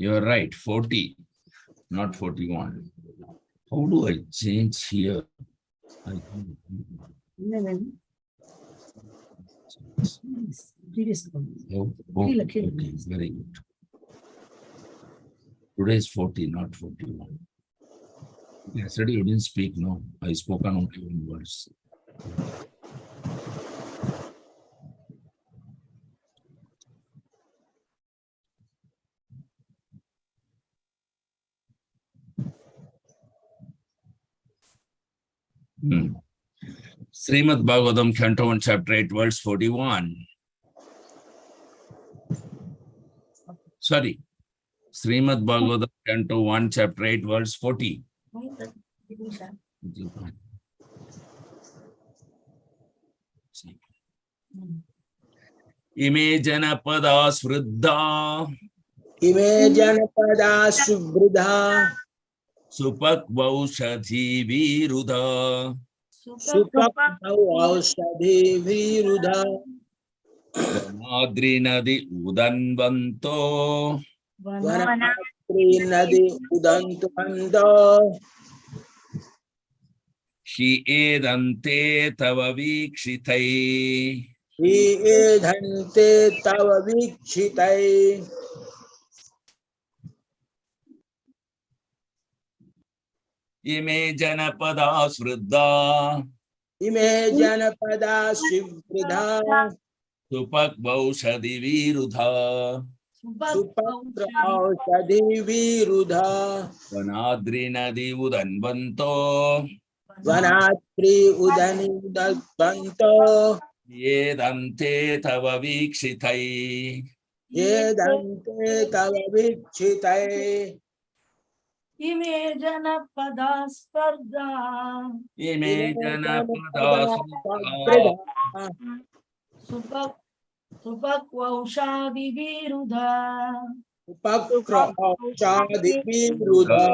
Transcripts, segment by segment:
You're right, 40, not 41. How do I change here? Previous Oh, okay, very good. Today is 40, not 41. Yesterday you didn't speak, no. I spoke on only one words. Srimad Bhagavatam, Canto 1, Chapter 8, verse 41. Sorry. Srimad Bhagavatam, Canto 1, Chapter 8, verse 40. Ime janapada sruddha Ime janapada subridha supakvaushadhi virudha supakaushadhi virudha vanadri nadi udanvanto vanatri nadi udantukanto shi edante tava vikshitai. Hi edhante tava vikshitai. Ime janapada sruddha Ime janapada subridha supakvaushadhi virudha supakaushadhi virudha vanadri nadi udanvanto vanatri udantukanto edante tava vikshitai. edhante tava vikshitai. Ime janapada spardha Ime janapada sruddha supakvaushadhi virudha Upakroshadi virudha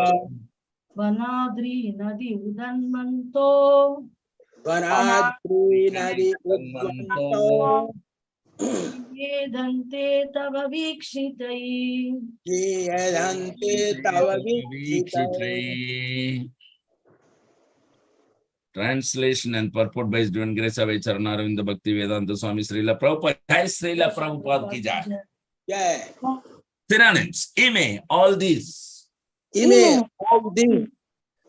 vanadri nadi udanmanto vanadri nadi udvanto Vedante tava vikshitai. yedhante tava vikshitai. Translation and purport by His Divine Grace of Charana Ravinda Bhakti Vedanta Swami Srila Prabhupada. Jai Srila Prabhupada ki jai. Yeah. Synonyms. Ime, all these. Ime, all these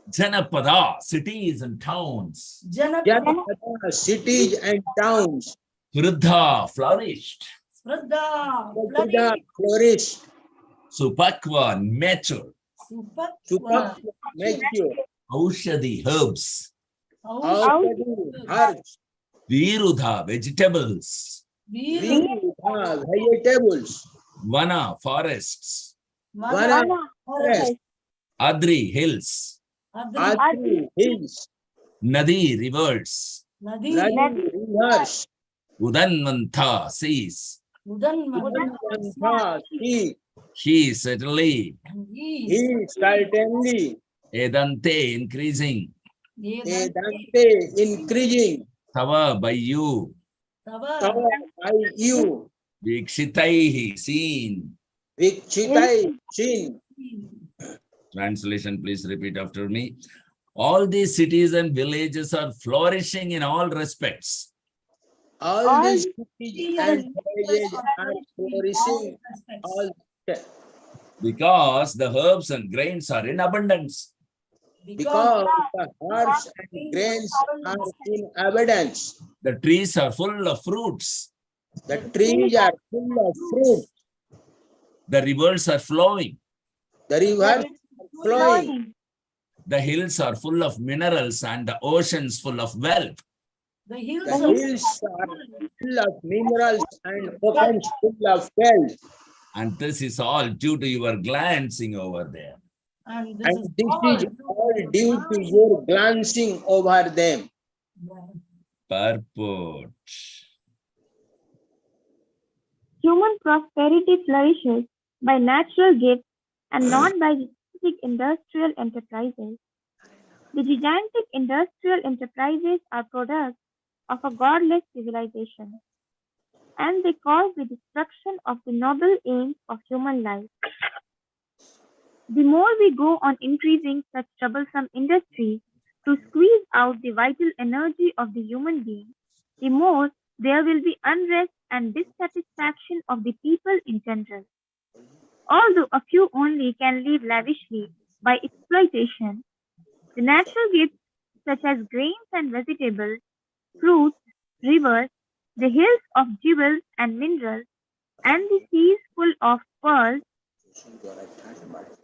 Janapada, cities and towns. Janapada, cities and towns. Vruddha, flourished. Spradha, flourished. Supakva, mature. Supakva, mature. Aushadhi, herbs. Aushadhi, herbs. Virudha, vegetables. Virudha, vegetables. Vana, forests. Vana, forest. Adri, hills. Adri, hills. Nadi, rivers. Nadi, rivers. Udanvanta, seas. Udanvanta, sea. He certainly. He certainly. Edante, increasing. Edante, increasing. Tava, by you. Tava, by you. Vikshitaihi, seen. Vikshitai, seen. Translation, please repeat after me. All these cities and villages are flourishing in all respects. All these cities and villages are flourishing. Because the herbs and grains are in abundance. Because the herbs and grains are in abundance. The trees are full of fruits. The trees are full of fruit. The rivers are flowing. The rivers are flowing. The hills are full of minerals and the oceans full of wealth. The hills are full of minerals and oceans full of wealth. And this is all due to your glancing over there. And this is all due to your glancing over them. Purport. Human prosperity flourishes by natural gifts and not by gigantic industrial enterprises. The gigantic industrial enterprises are products of a godless civilization, and they cause the destruction of the noble aims of human life. The more we go on increasing such troublesome industry to squeeze out the vital energy of the human being, the more there will be unrest and dissatisfaction of the people in general. Although a few only can live lavishly by exploitation, the natural gifts such as grains and vegetables, fruits, rivers, the hills of jewels and minerals, and the seas full of pearls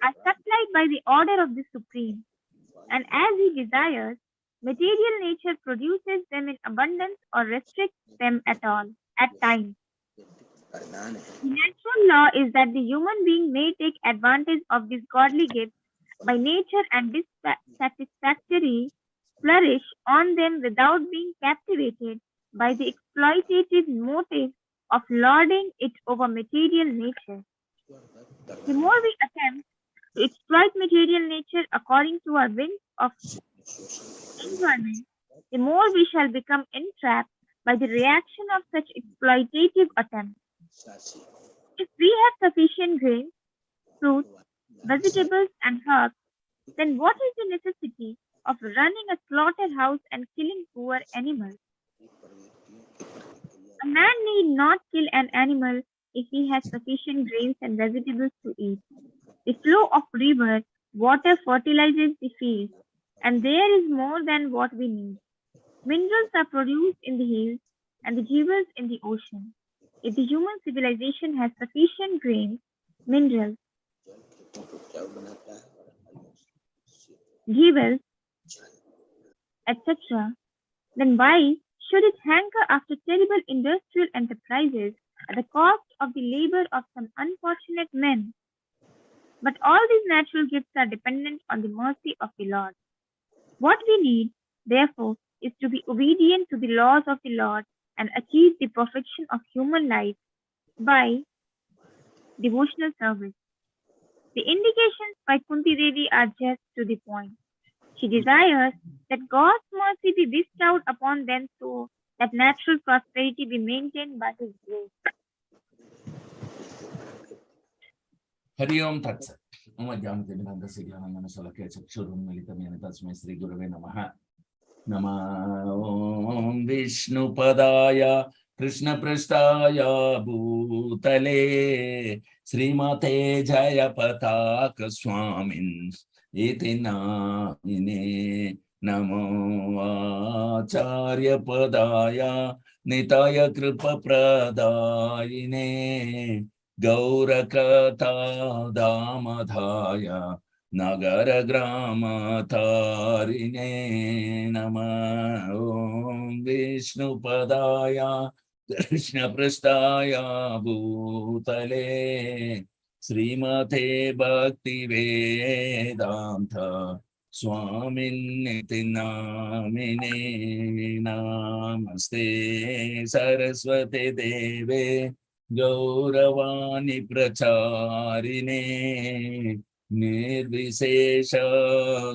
are supplied by the order of the Supreme, and as He desires, material nature produces them in abundance or restricts them at all, at times. The natural law is that the human being may take advantage of these godly gifts by nature and dissatisfactory flourish on them without being captivated by the exploitative motive of lording it over material nature. The more we attempt to exploit material nature according to our whims of enjoyment, the more we shall become entrapped by the reaction of such exploitative attempts. If we have sufficient grains, fruits, vegetables, and herbs, then what is the necessity of running a slaughterhouse and killing poor animals? A man need not kill an animal if he has sufficient grains and vegetables to eat. The flow of river water fertilizes the fields, and there is more than what we need. Minerals are produced in the hills and the jewels in the ocean. If the human civilization has sufficient grains, minerals, jewels, etc., then why should it hanker after terrible industrial enterprises at the cost of the labor of some unfortunate men? But all these natural gifts are dependent on the mercy of the Lord. What we need, therefore, is to be obedient to the laws of the Lord and achieve the perfection of human life by devotional service. The indications by Kunti Devi are just to the point. She desires that God's mercy be bestowed upon them so that natural prosperity be maintained by His grace. Hari Om Tat Sat. Sri Gurave Namaha. Nama Om Vishnu Padaya Krishna Prasthaya Bhutale Srimate Jaya Pataka Swamin Iti Namine Namo Acharya Padaya Nitaya Kripa Pradayine Gaura Kata Damadhaya Nagara Grama Tarine Nama Om Vishnu Padaya Krishna Prasthaya Bhutale Srimate Bhakti Vedanta Swamin Niti Namine Namaste Saraswati Deve Gauravani Pracharine Nirvishesha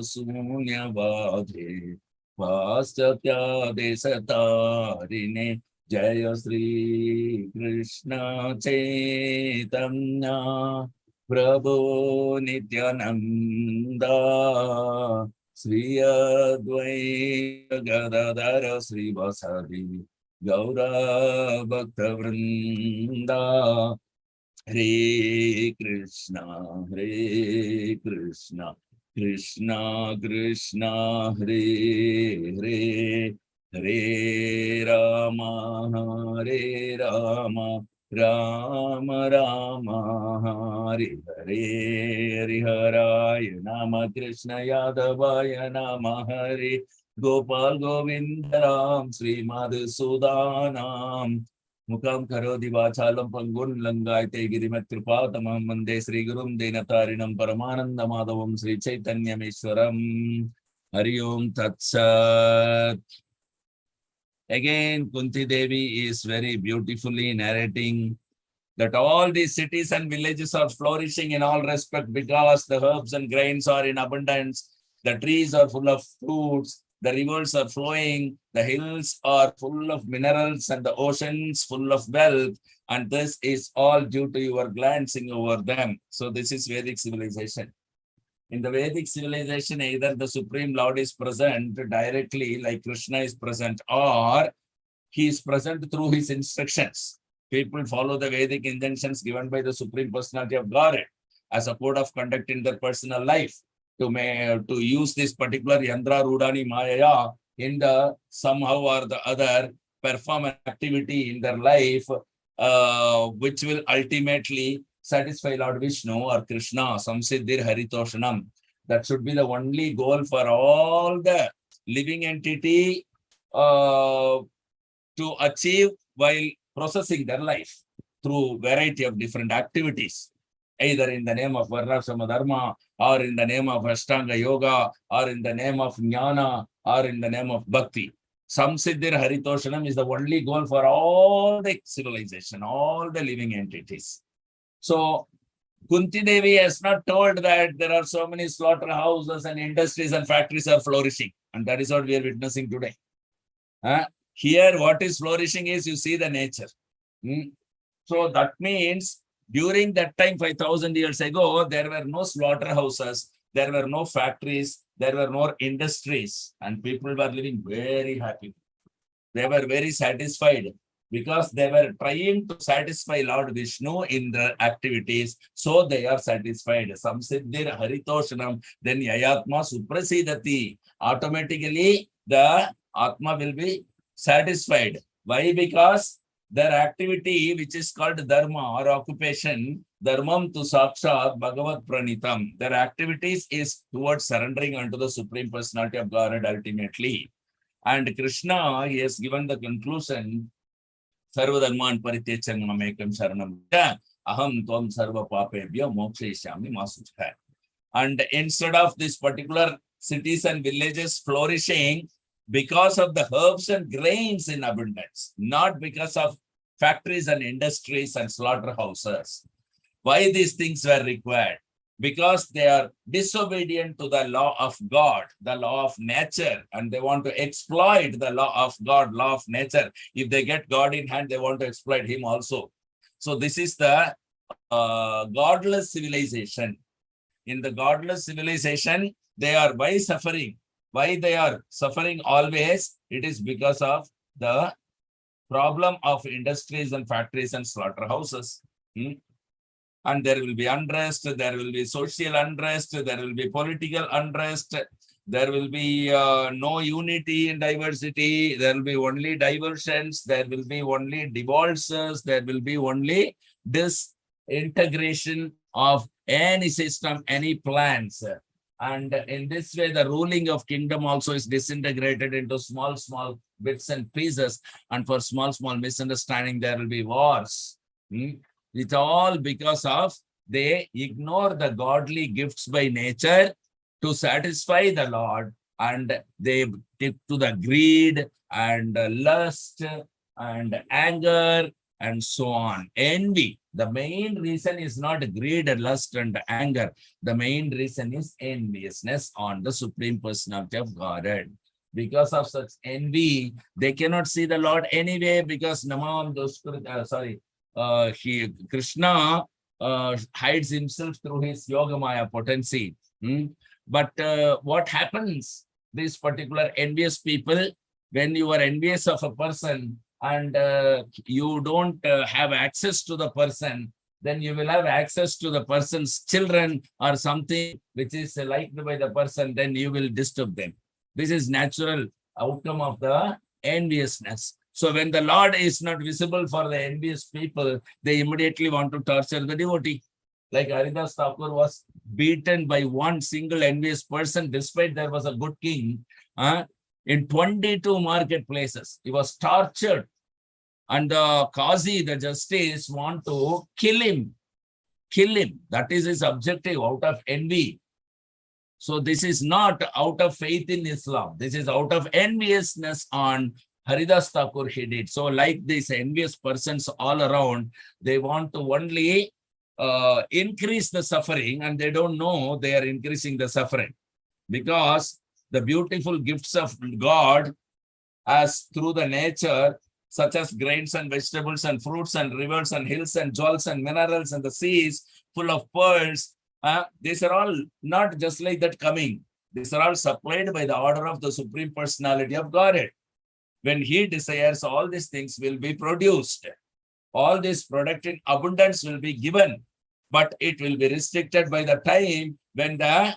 Sunyavadhe Vastatya Desatarine Jaya Sri Krishna Chaitanya Prabhu Nityananda Sri Advaita Gadadhara Sri Vasadi Gaura Bhakta Vrinda Hare Krishna, Krishna Krishna, Hare Hare, Hare Rama, Hare Rama, Rama Rama, Hare Hare, Hare Haraya Nama Krishna Yadavaya Nama Hare Gopal Govindaram Sri Madhusudanam Mukam Karodi Vachalam Pangun Langaite Girimat Kripatamam Mande Sri Gurum Denatarinam Paramananda Madhavam Sri Chaitanya Meshwaram Hari Om Tat Sat. Again, Kunti Devi is very beautifully narrating that all these cities and villages are flourishing in all respect because the herbs and grains are in abundance, the trees are full of fruits, the rivers are flowing, the hills are full of minerals, and the oceans full of wealth. And this is all due to your glancing over them. So this is Vedic civilization. In the Vedic civilization, either the Supreme Lord is present directly, like Krishna is present, or he is present through his instructions. People follow the Vedic injunctions given by the Supreme Personality of Godhead as a code of conduct in their personal life to use this particular Yandra Rudani Mayaya in the somehow or the other perform an activity in their life, which will ultimately satisfy Lord Vishnu or Krishna, Samsiddhir Haritoshanam. That should be the only goal for all the living entity to achieve while processing their life through variety of different activities, either in the name of Varnashrama Dharma, or in the name of Ashtanga Yoga, or in the name of Jnana, or in the name of Bhakti. Samsiddhir Haritoshanam is the only goal for all the civilization, all the living entities. So Kunti Devi has not told that there are so many slaughterhouses and industries and factories are flourishing. And that is what we are witnessing today. Here, what is flourishing is you see the nature. So that means during that time, 5,000 years ago, there were no slaughterhouses, there were no factories, there were no industries, and people were living very happy. They were very satisfied because they were trying to satisfy Lord Vishnu in their activities. So they are satisfied. Samsiddhir Haritoshanam, then Yayatma Suprasidati. Automatically, the Atma will be satisfied. Why? Because their activity, which is called dharma or occupation, dharmam tu sakshat bhagavat pranitam. Their activities is towards surrendering unto the Supreme Personality of Godhead ultimately. And Krishna, he has given the conclusion, Sarva dharman parityajya mamekam sharanam aham tvam sarva papebhyo mokshayishyami ma sujha. And instead of this particular cities and villages flourishing, because of the herbs and grains in abundance, not because of factories and industries and slaughterhouses. Why these things were required? Because they are disobedient to the law of God, the law of nature, and they want to exploit the law of God, law of nature. If they get God in hand, they want to exploit him also. So this is the godless civilization. In the godless civilization, they are why suffering? Why they are suffering always? It is because of the problem of industries and factories and slaughterhouses. And there will be unrest, there will be social unrest, there will be political unrest, there will be no unity in diversity, there will be only diversions, there will be only divorces, there will be only disintegration of any system, any plans. And in this way, the ruling of kingdom also is disintegrated into small, small bits and pieces. And for small, small misunderstanding, there will be wars. It's all because of they ignore the godly gifts by nature to satisfy the Lord. And they tip to the greed and lust and anger and so on. Envy. The main reason is not greed, lust, and anger. The main reason is enviousness on the Supreme Personality of Godhead. Because of such envy, they cannot see the Lord anyway, because Krishna hides himself through his Yogamaya potency. But what happens? These particular envious people, when you are envious of a person, and you don't have access to the person, then you will have access to the person's children or something which is liked by the person, then you will disturb them. This is natural outcome of the enviousness. So when the Lord is not visible for the envious people, they immediately want to torture the devotee. Like Haridas Thakur was beaten by one single envious person, despite there was a good king. In 22 marketplaces, he was tortured. And the Qazi, the justice, want to kill him. Kill him. That is his objective, out of envy. So this is not out of faith in Islam. This is out of enviousness on Haridas Thakur he did. So like these envious persons all around, they want to only increase the suffering, and they don't know they are increasing the suffering. Because the beautiful gifts of God, as through the nature, such as grains and vegetables and fruits and rivers and hills and jewels and minerals and the seas full of pearls, These are all not just like that coming. These are all supplied by the order of the Supreme Personality of Godhead. When he desires, all these things will be produced. All this product in abundance will be given, but it will be restricted by the time when the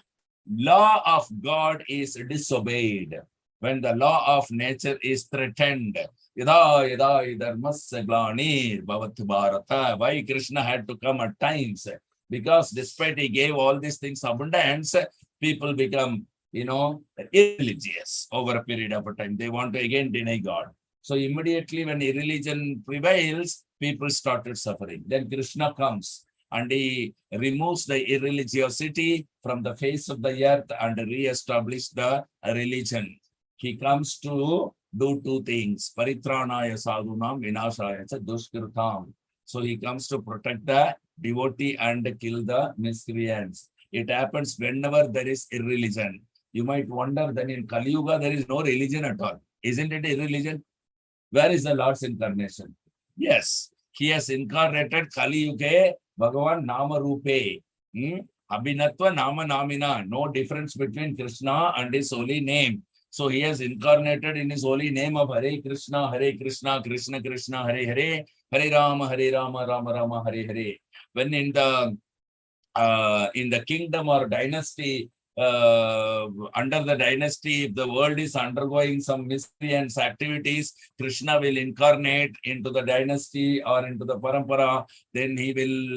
law of God is disobeyed, when the law of nature is threatened. Yada yada dharmasya glanir bhavati bharata. Why Krishna had to come at times? Because despite he gave all these things abundance, people become, irreligious over a period of time. They want to again deny God. So immediately when irreligion prevails, people started suffering. Then Krishna comes and he removes the irreligiosity from the face of the earth and re-establish the religion. He comes to do two things. Paritranaya sadhunam vinashaya cha dushkritam. So he comes to protect the devotee and kill the miscreants. It happens whenever there is irreligion. You might wonder that in Kali Yuga there is no religion at all. Isn't it irreligion? Where is the Lord's incarnation? Yes, he has incarnated Kali Yuga, Bhagavan Nama Rupe. Abhinatva Nama Namina. No difference between Krishna and his holy name. So he has incarnated in his holy name of Hare Krishna, Krishna Krishna, Hare Hare, Hare Rama, Rama Rama, Hare Hare. When in the kingdom or dynasty, under the dynasty, if the world is undergoing some miscreants activities, Krishna will incarnate into the dynasty or into the parampara. Then he will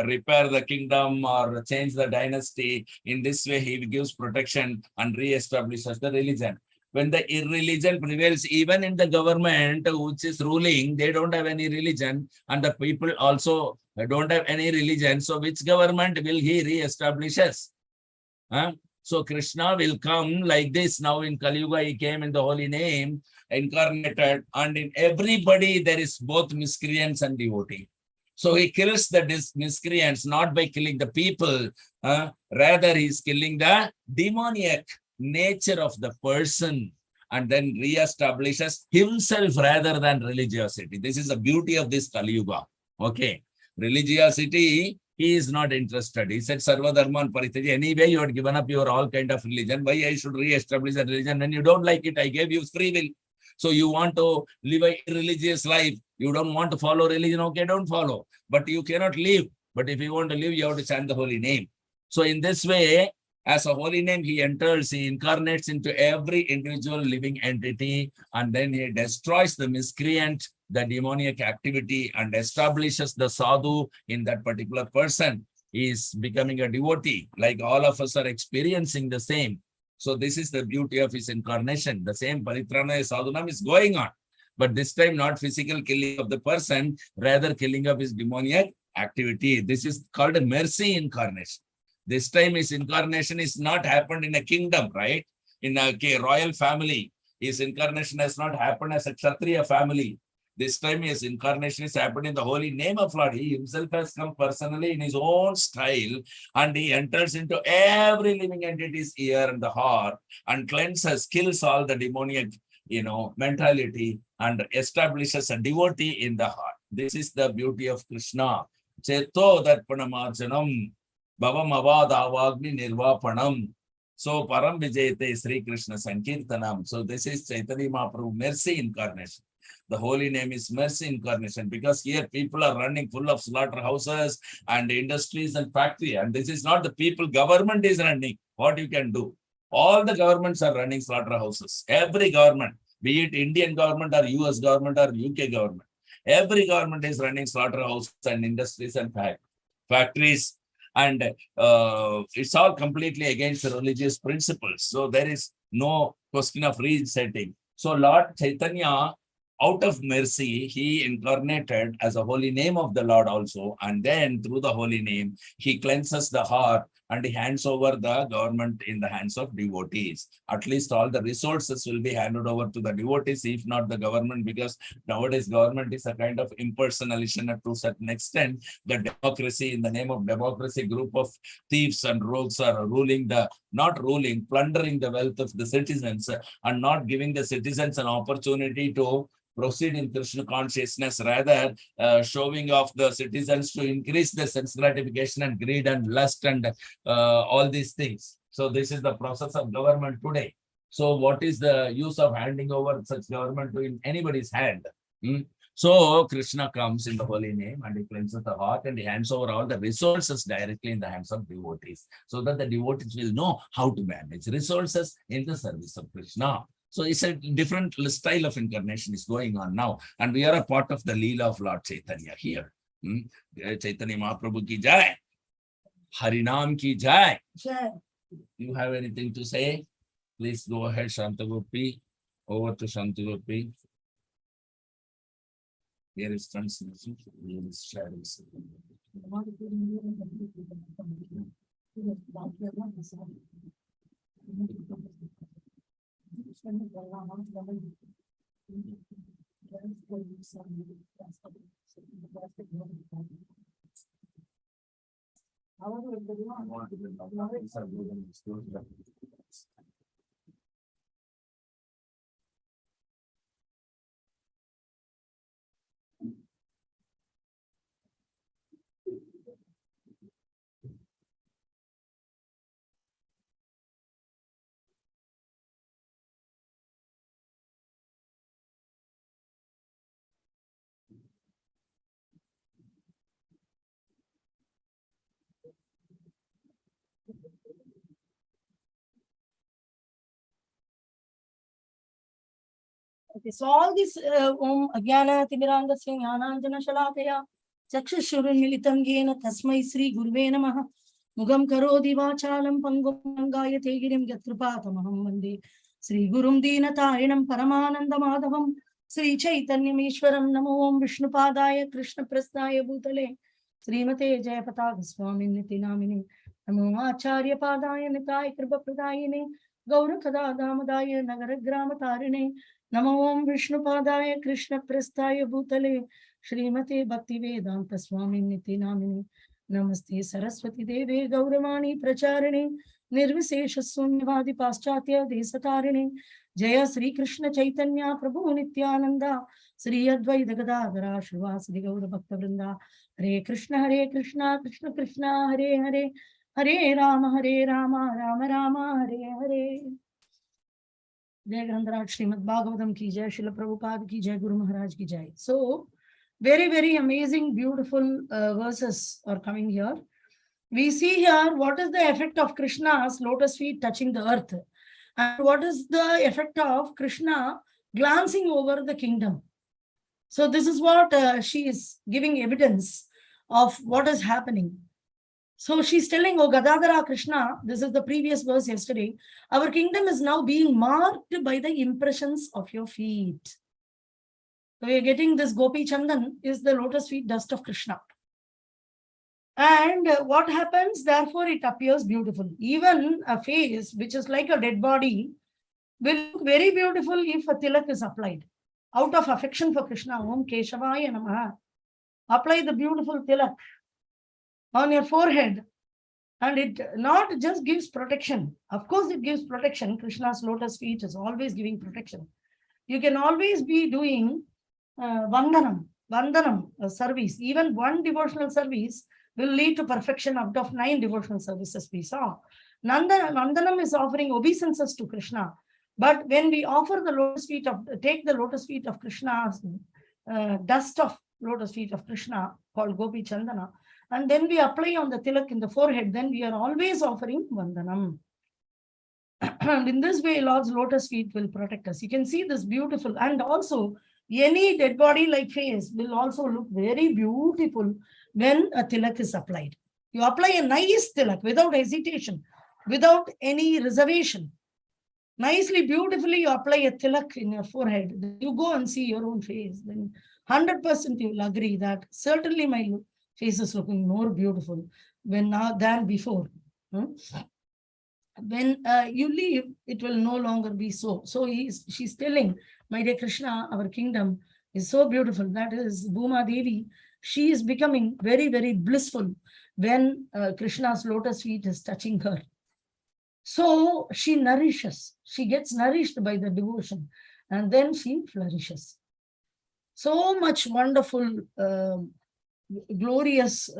repair the kingdom or change the dynasty. In this way, he gives protection and re-establishes the religion. When the irreligion prevails, even in the government which is ruling, they don't have any religion, and the people also don't have any religion. So which government will he re-establishes? So Krishna will come like this. Now in Kali Yuga, he came in the holy name, incarnated, and in everybody there is both miscreants and devotee. So he kills the miscreants not by killing the people, rather he is killing the demoniac nature of the person and then re-establishes himself rather than religiosity. This is the beauty of this Kali Yuga. Okay. Religiosity, he is not interested. He said, Sarva Dharman Paritaji. Anyway, you had given up your all kind of religion. Why I should re-establish a religion? When you don't like it, I gave you free will. So you want to live a religious life. You don't want to follow religion. Okay, don't follow. But you cannot live. But if you want to live, you have to chant the holy name. So in this way, as a holy name, he enters, he incarnates into every individual living entity, and then he destroys the miscreant, the demoniac activity, and establishes the sadhu in that particular person. He is becoming a devotee, like all of us are experiencing the same. So this is the beauty of his incarnation. The same Paritranaya Sadhunam is going on, but this time not physical killing of the person, rather killing of his demoniac activity. This is called a mercy incarnation. This time his incarnation is not happened in a kingdom, right? In a royal family. His incarnation has not happened as a Kshatriya family. This time his incarnation is happened in the holy name of Lord. He himself has come personally in his own style, and he enters into every living entity's ear and the heart and cleanses, kills all the demoniac, mentality and establishes a devotee in the heart. This is the beauty of Krishna. Cheto darpanamarjanam. Bhavam avadavagni nirvapanam. So Param Vijayate Sri Krishna Sankirtanam. So this is Chaitanya Mahaprabhu mercy incarnation. The holy name is mercy incarnation, because here people are running full of slaughterhouses and industries and factory. And this is not the people, government is running. What you can do? All the governments are running slaughterhouses. Every government, be it Indian government or US government or UK government. Every government is running slaughterhouses and industries and factories. And it's all completely against the religious principles. So there is no question of resetting. So Lord Chaitanya, out of mercy, he incarnated as a holy name of the Lord also. And then through the holy name, he cleanses the heart and he hands over the government in the hands of devotees. At least all the resources will be handed over to the devotees, if not the government, because nowadays government is a kind of impersonation to a certain extent. The democracy, in the name of democracy, group of thieves and rogues are ruling plundering the wealth of the citizens and not giving the citizens an opportunity to proceed in Krishna consciousness, rather showing off the citizens to increase their sense gratification and greed and lust and all these things. So this is the process of government today. So what is the use of handing over such government to in anybody's hand? So Krishna comes in the holy name and he cleanses the heart and he hands over all the resources directly in the hands of devotees, so that the devotees will know how to manage resources in the service of Krishna. So it's a different style of incarnation is going on now. And we are a part of the Leela of Lord Chaitanya here. Chaitanya Mahaprabhu ki jai. Harinam ki jai. Jai. You have anything to say? Please go ahead, Shantagopi. Over to Shantagopi. Here is translation. Here is shadows. Okay, so all this Om Agyana Timirandasya Jnananjana Shalakaya Chakshushuran Militam Yena Tasmai Sri Gurve Namaha Mugam Karodi Vachalam Pangum Gayate Girim Yatrupathamaham Vande Sri Gurum Dinatarinam Paramananda Madhavam Sri Chaitanyam Ishwaram Namo Om Vishnupadaya Krishna Prasthaya Bhutale Srimate Jayapataga Swami Niti Namini Namo Acharya Padaya Nitai Kripa Pradayine Gaura Kada Damadaya Nagara Grama Tarine Namo Om Vishnupadaya Krishna Prasthaya Bhutale Srimate Bhakti Vedanta Swami Niti Namini Namaste Saraswati Deve Gauramani Pracharine Nirvisesha Sunyavadi Paschatya Desatarine Jaya Sri Krishna Chaitanya Prabhu Nityananda Sri Advaita Gadadhara Shrivasadi Gaura Bhakta Vrinda Hare Krishna Krishna Krishna Hare Hare Hare Rama Rama Rama Hare Hare. Jai Grantaraj Srimad Bhagavatam ki jai, Srila Prabhupada ki jai, Guru Maharaj ki jai. So, very, very amazing, beautiful verses are coming here. We see here what is the effect of Krishna's lotus feet touching the earth, and what is the effect of Krishna glancing over the kingdom. So, this is what she is giving evidence of what is happening. So she's telling, oh Gadadhara Krishna, this is the previous verse yesterday, our kingdom is now being marked by the impressions of your feet. So we are getting this Gopi Chandan is the lotus feet dust of Krishna. And what happens? Therefore, it appears beautiful. Even a face which is like a dead body will look very beautiful if a tilak is applied. Out of affection for Krishna, Om Keshavaya Namaha. Apply the beautiful tilak on your forehead, and it not just gives protection. Of course, it gives protection. Krishna's lotus feet is always giving protection. You can always be doing vandanam service. Even one devotional service will lead to perfection out of 9 devotional services we saw. Vandanam is offering obeisances to Krishna. But when we offer the lotus feet of, take the lotus feet of Krishna's dust of lotus feet of Krishna called Gopi Chandana, and then we apply on the tilak in the forehead, then we are always offering vandanam. And in this way, Lord's lotus feet will protect us. You can see this beautiful, and also any dead body like face will also look very beautiful when a tilak is applied. You apply a nice tilak without hesitation, without any reservation. Nicely, beautifully, you apply a tilak in your forehead. You go and see your own face. Then 100% you will agree that certainly my face is looking more beautiful when now than before. When you leave, it will no longer be so. So she's telling, my dear Krishna, our kingdom is so beautiful. That is Bhuma Devi. She is becoming very, very blissful when Krishna's lotus feet is touching her. So she nourishes. She gets nourished by the devotion, and then she flourishes. So much wonderful, glorious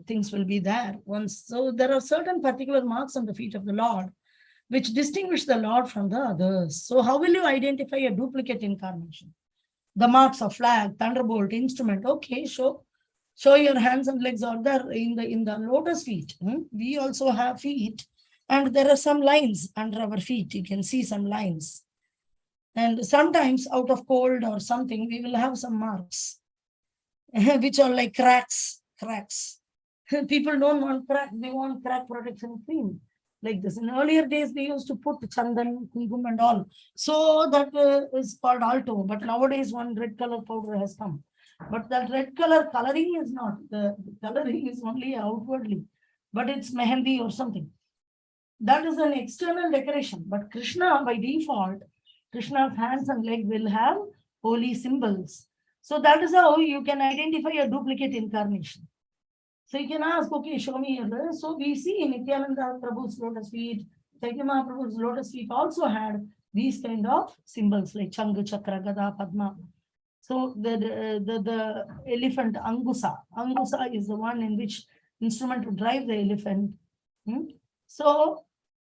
things will be there once. So there are certain particular marks on the feet of the Lord which distinguish the Lord from the others. So how will you identify a duplicate incarnation? The marks of flag, thunderbolt, instrument. Okay, show your hands and legs are there in the lotus feet. We also have feet, and there are some lines under our feet. You can see some lines. And sometimes out of cold or something, we will have some marks, which are like cracks. People don't want crack, they want crack protection cream. Like this. In earlier days, they used to put chandan, kumkum and all. So that is called alto. But nowadays, one red color powder has come. But that red color coloring is not. The coloring is only outwardly. But it's mehendi or something. That is an external decoration. But Krishna, by default, Krishna's hands and leg will have holy symbols. So that is how you can identify a duplicate incarnation. So you can ask, okay, show me. So we see in Nityananda Prabhu's lotus feet, Chaitanya Mahaprabhu's lotus feet also had these kind of symbols like Changa, Chakra, Gada, Padma. So the elephant Angusa. Angusa is the one in which instrument to drive the elephant. So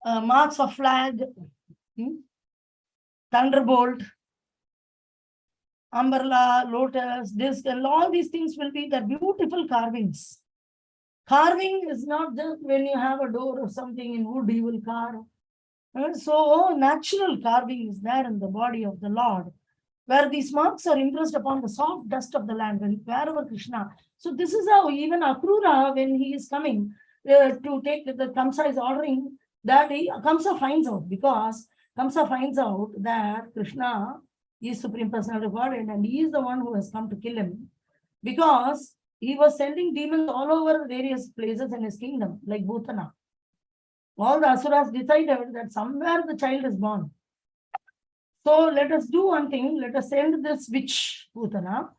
marks of flag, thunderbolt, umbrella, lotus, disc, and all these things will be the beautiful carvings. Carving is not just when you have a door or something in wood, you will carve. So natural carving is there in the body of the Lord, where these marks are impressed upon the soft dust of the land, wherever Krishna. So this is how even Akrura, when he is coming to take the Kamsa is ordering, that Kamsa finds out, because Kamsa finds out that Krishna is Supreme Personality of Godhead and he is the one who has come to kill him, because he was sending demons all over various places in his kingdom, like Bhutana. All the Asuras decided that somewhere the child is born. So let us do one thing. Let us send this witch, Bhutana.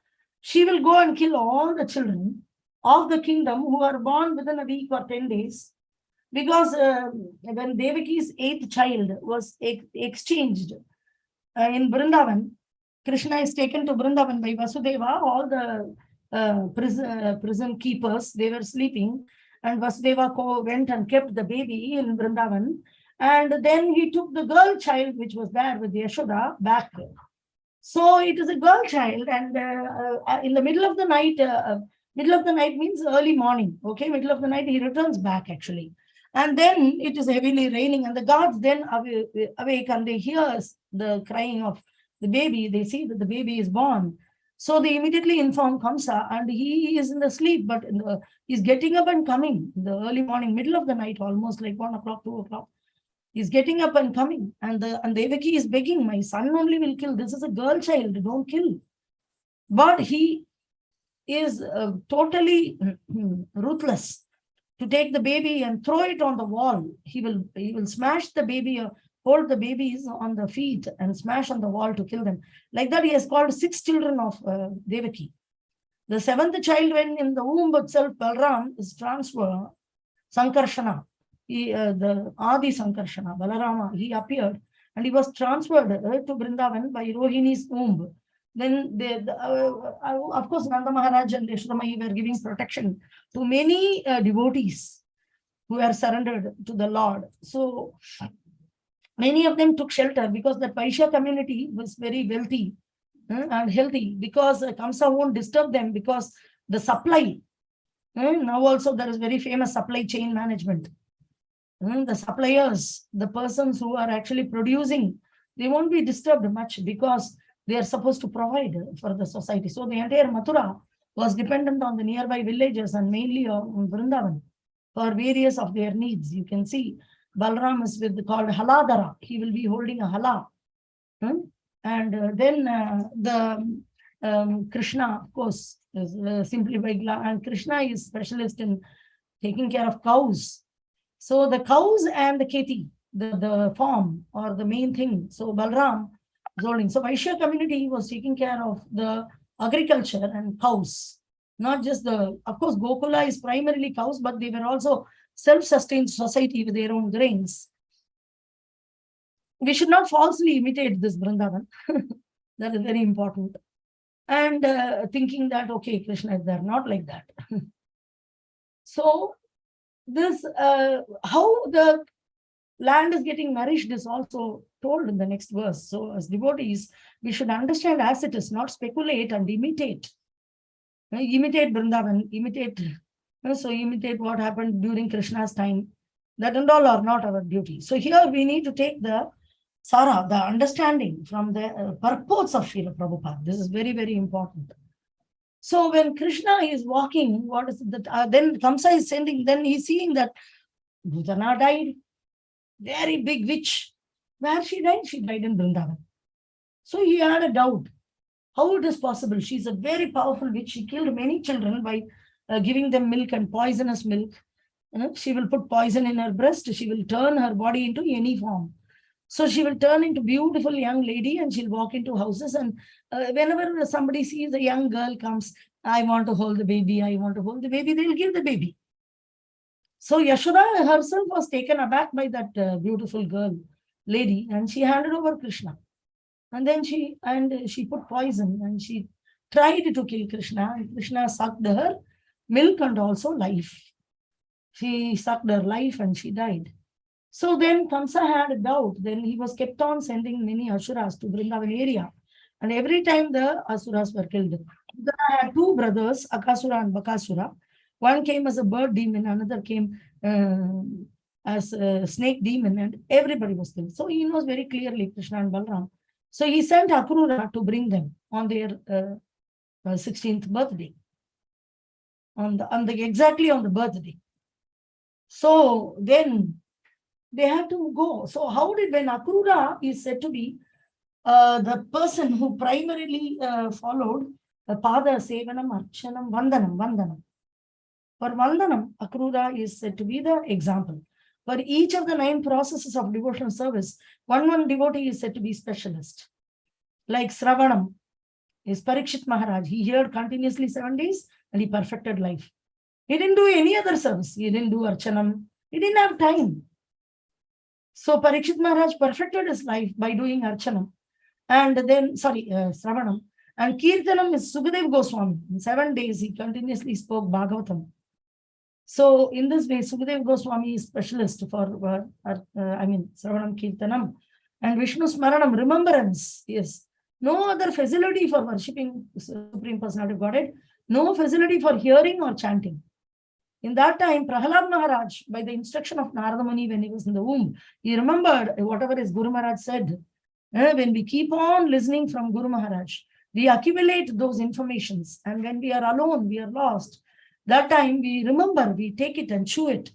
She will go and kill all the children of the kingdom who are born within a week or 10 days. Because when Devaki's 8th child was exchanged in Vrindavan, Krishna is taken to Vrindavan by Vasudeva. All the prison keepers, they were sleeping, and Vasudeva went and kept the baby in Vrindavan, and then he took the girl child which was there with Yashoda back. So it is a girl child, and in the middle of the night means early morning, okay, middle of the night he returns back actually, and then it is heavily raining, and the guards then awake and they hear the crying of the baby. They see that the baby is born. So they immediately inform Kamsa, and he is in the sleep, but he's getting up and coming in the early morning, middle of the night, almost like 1 o'clock, 2 o'clock. He's getting up and coming, and Devaki is begging, my son only will kill. This is a girl child, don't kill. But he is totally ruthless to take the baby and throw it on the wall. He will smash the baby, hold the babies on the feet and smash on the wall to kill them. Like that, he has called 6 children of Devaki. The 7th child, when in the womb itself, Balram is transferred, Sankarshana, the Adi Sankarshana, Balarama, he appeared and he was transferred to Vrindavan by Rohini's womb. Then, of course, Nanda Maharaj and Yashodamai were giving protection to many devotees who were surrendered to the Lord. So, many of them took shelter because the Vaishya community was very wealthy and healthy, because Kamsa won't disturb them, because the supply, now also there is very famous supply chain management. The suppliers, the persons who are actually producing, they won't be disturbed much because they are supposed to provide for the society. So the entire Mathura was dependent on the nearby villages and mainly on Vrindavan for various of their needs. You can see Balram is called Haladara. He will be holding a hala. And then the Krishna, of course, is simply by and Krishna is specialist in taking care of cows. So the cows and the keti, the farm or the main thing. So Balram was holding. So Vaishya community was taking care of the agriculture and cows. Not just of course, Gokula is primarily cows, but they were also self-sustained society with their own grains. We should not falsely imitate this Vrindavan. That is very important. and thinking that, okay, Krishna is there, not like that. So this, how the land is getting nourished is also told in the next verse. So as devotees, we should understand as it is, not speculate and imitate. Imitate Vrindavan, imitate, so imitate what happened during Krishna's time. That and all are not our duty. So here we need to take the Sara, the understanding from the purports of Srila Prabhupada. This is very, very important. So when Krishna is walking, what is it that then Kamsa is sending, then he's seeing that Bhutana died, very big witch. Where she died? She died in Vrindavan. So he had a doubt. How it is possible? She's a very powerful witch. She killed many children by giving them milk and poisonous milk. She will put poison in her breast. She will turn her body into any form. So she will turn into beautiful young lady and she'll walk into houses. And whenever somebody sees a young girl comes, I want to hold the baby, I want to hold the baby, they'll give the baby. So Yashoda herself was taken aback by that beautiful girl, lady, and she handed over Krishna. And then she put poison and she tried to kill Krishna. And Krishna sucked her milk and also life. She sucked her life and she died. So then Kamsa had a doubt. Then he was kept on sending many Asuras to Vrindavan area. And every time the Asuras were killed. Then I had two brothers, Akasura and Bakasura. One came as a bird demon, another came as a snake demon, and everybody was killed. So he knows very clearly Krishna and Balram. So he sent Akrura to bring them on their 16th birthday. Exactly on the birthday. So then they have to go. So how did, when Akrura is said to be the person who primarily followed Pada, Sevanam, Archanam, Vandanam. For Vandanam, Akrura is said to be the example. For each of the 9 processes of devotional service, one devotee is said to be specialist. Like Sravanam is Parikshit Maharaj. He heard continuously 7 days and he perfected life. He didn't do any other service. He didn't do Archanam. He didn't have time. So Parikshit Maharaj perfected his life by doing Archanam. And then, Sravanam. And Kirtanam is Sukadev Goswami. In 7 days, he continuously spoke Bhagavatam. So in this way, Sukadev Goswami is specialist for, Sravanam Kirtanam. And Vishnu Smaranam, remembrance, yes. No other facility for worshipping Supreme Personality of Godhead. No facility for hearing or chanting. In that time, Prahalad Maharaj, by the instruction of Narada Muni when he was in the womb, he remembered whatever his Guru Maharaj said. When we keep on listening from Guru Maharaj, we accumulate those informations. And when we are alone, we are lost. That time we remember, we take it and chew it.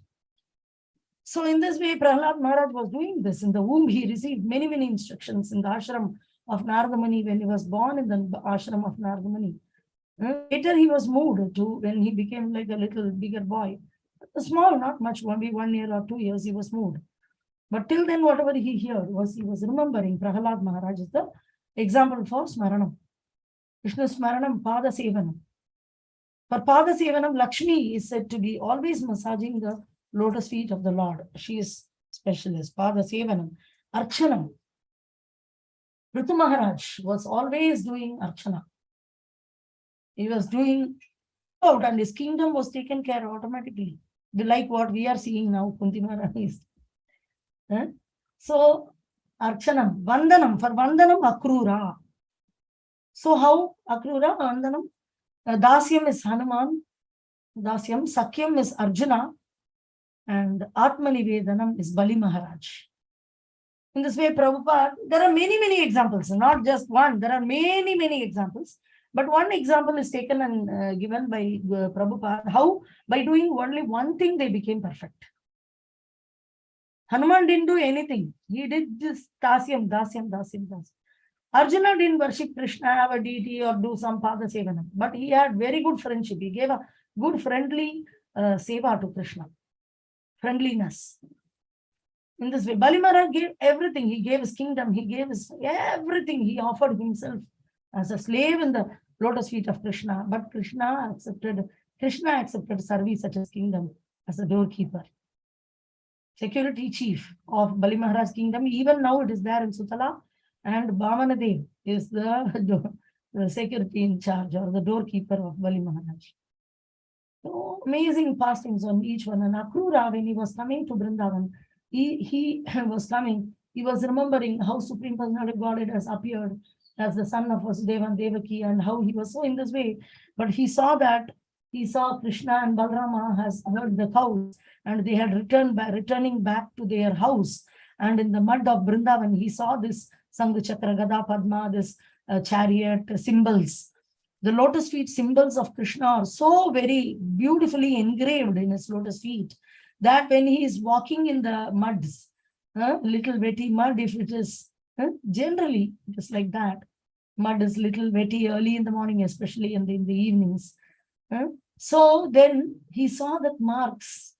So in this way, Prahalad Maharaj was doing this. In the womb, he received many, many instructions in the ashram of Narada Muni when he was born in the ashram of Narada Muni. Later, he was moved to when he became like a little bigger boy. Small, not much, maybe 1 year or 2 years, he was moved. But till then, whatever he heard was, he was remembering. Prahalad Maharaj is the example for Smaranam. Vishnu Smaranam, Pada Sevanam. For Pada Sevanam, Lakshmi is said to be always massaging the lotus feet of the Lord. She is specialist. Pada Sevanam. Archanam. Ritu Maharaj was always doing Archana. He was doing out and his kingdom was taken care of automatically. Like what we are seeing now, Kunti Maharaj is. So, Archanam, Vandanam. For Vandanam, Akrura. So how Akrura, Vandanam? Dasyam is Hanuman. Dasyam. Sakyam is Arjuna. And Atmanivedanam is Bali Maharaj. In this way, Prabhupada, there are many, many examples, not just one. There are many, many examples. But one example is taken and given by Prabhupada. How? By doing only one thing, they became perfect. Hanuman didn't do anything. He did this Dasyam. Arjuna didn't worship Krishna, have a deity, or do some Pada Sevanam. But he had very good friendship. He gave a good friendly seva to Krishna. Friendliness. In this way, Bali Maharaj gave everything. He gave his kingdom. He gave his everything. He offered himself as a slave in the lotus feet of Krishna. But Krishna accepted service such as kingdom as a doorkeeper. Security chief of Bali Maharaj's kingdom. Even now it is there in Sutala. And Bhamanadev is the the security in charge or the doorkeeper of Bali Maharaj. So amazing fastings on each one. And Akrura, when he was coming to Vrindavan, he was coming, he was remembering how Supreme Personality of Godhead has appeared as the son of Vasudeva and Devaki, and how he was so in this way. But he saw Krishna and Balrama has heard the cows, and they had returning back to their house. And in the mud of Vrindavan, he saw this Sangha Chakra, Gada Padma, this chariot symbols. The lotus feet symbols of Krishna are so very beautifully engraved in his lotus feet that when he is walking in the muds, little wetty mud, if it is generally it is like that. Mud is little wetty early in the morning, especially in the evenings. So then he saw that marks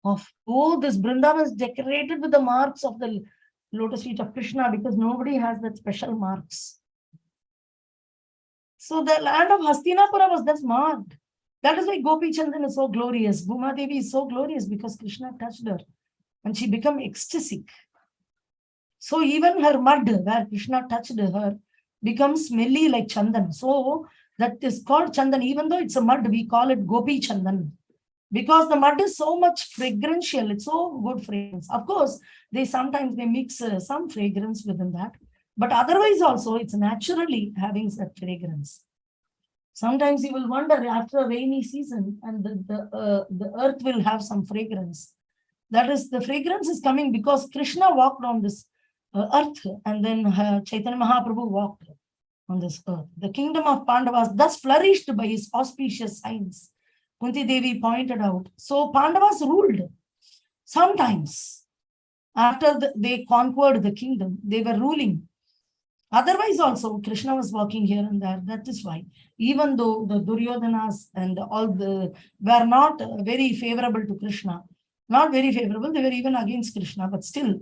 of, oh, this Vrindavan is decorated with the marks of the lotus feet of Krishna, because nobody has that special marks. So the land of Hastinapura was thus marked. That is why Gopi Chandan is so glorious. Bhuma Devi is so glorious because Krishna touched her and she became ecstatic. So even her mud where Krishna touched her becomes smelly like Chandan. So that is called Chandan. Even though it's a mud, we call it Gopi Chandan. Because the mud is so much fragrantful. It's so good fragrance. Of course, sometimes they mix some fragrance within that. But otherwise also, it's naturally having that fragrance. Sometimes you will wonder after a rainy season and the earth will have some fragrance. That is, the fragrance is coming because Krishna walked on this earth, and then Chaitanya Mahaprabhu walked on this earth. The kingdom of Pandavas thus flourished by his auspicious signs. Kunti Devi pointed out. So Pandavas ruled. Sometimes, after they conquered the kingdom, they were ruling. Otherwise also, Krishna was walking here and there. That is why, even though the Duryodanas and all were not very favorable to Krishna, not very favorable, they were even against Krishna, but still,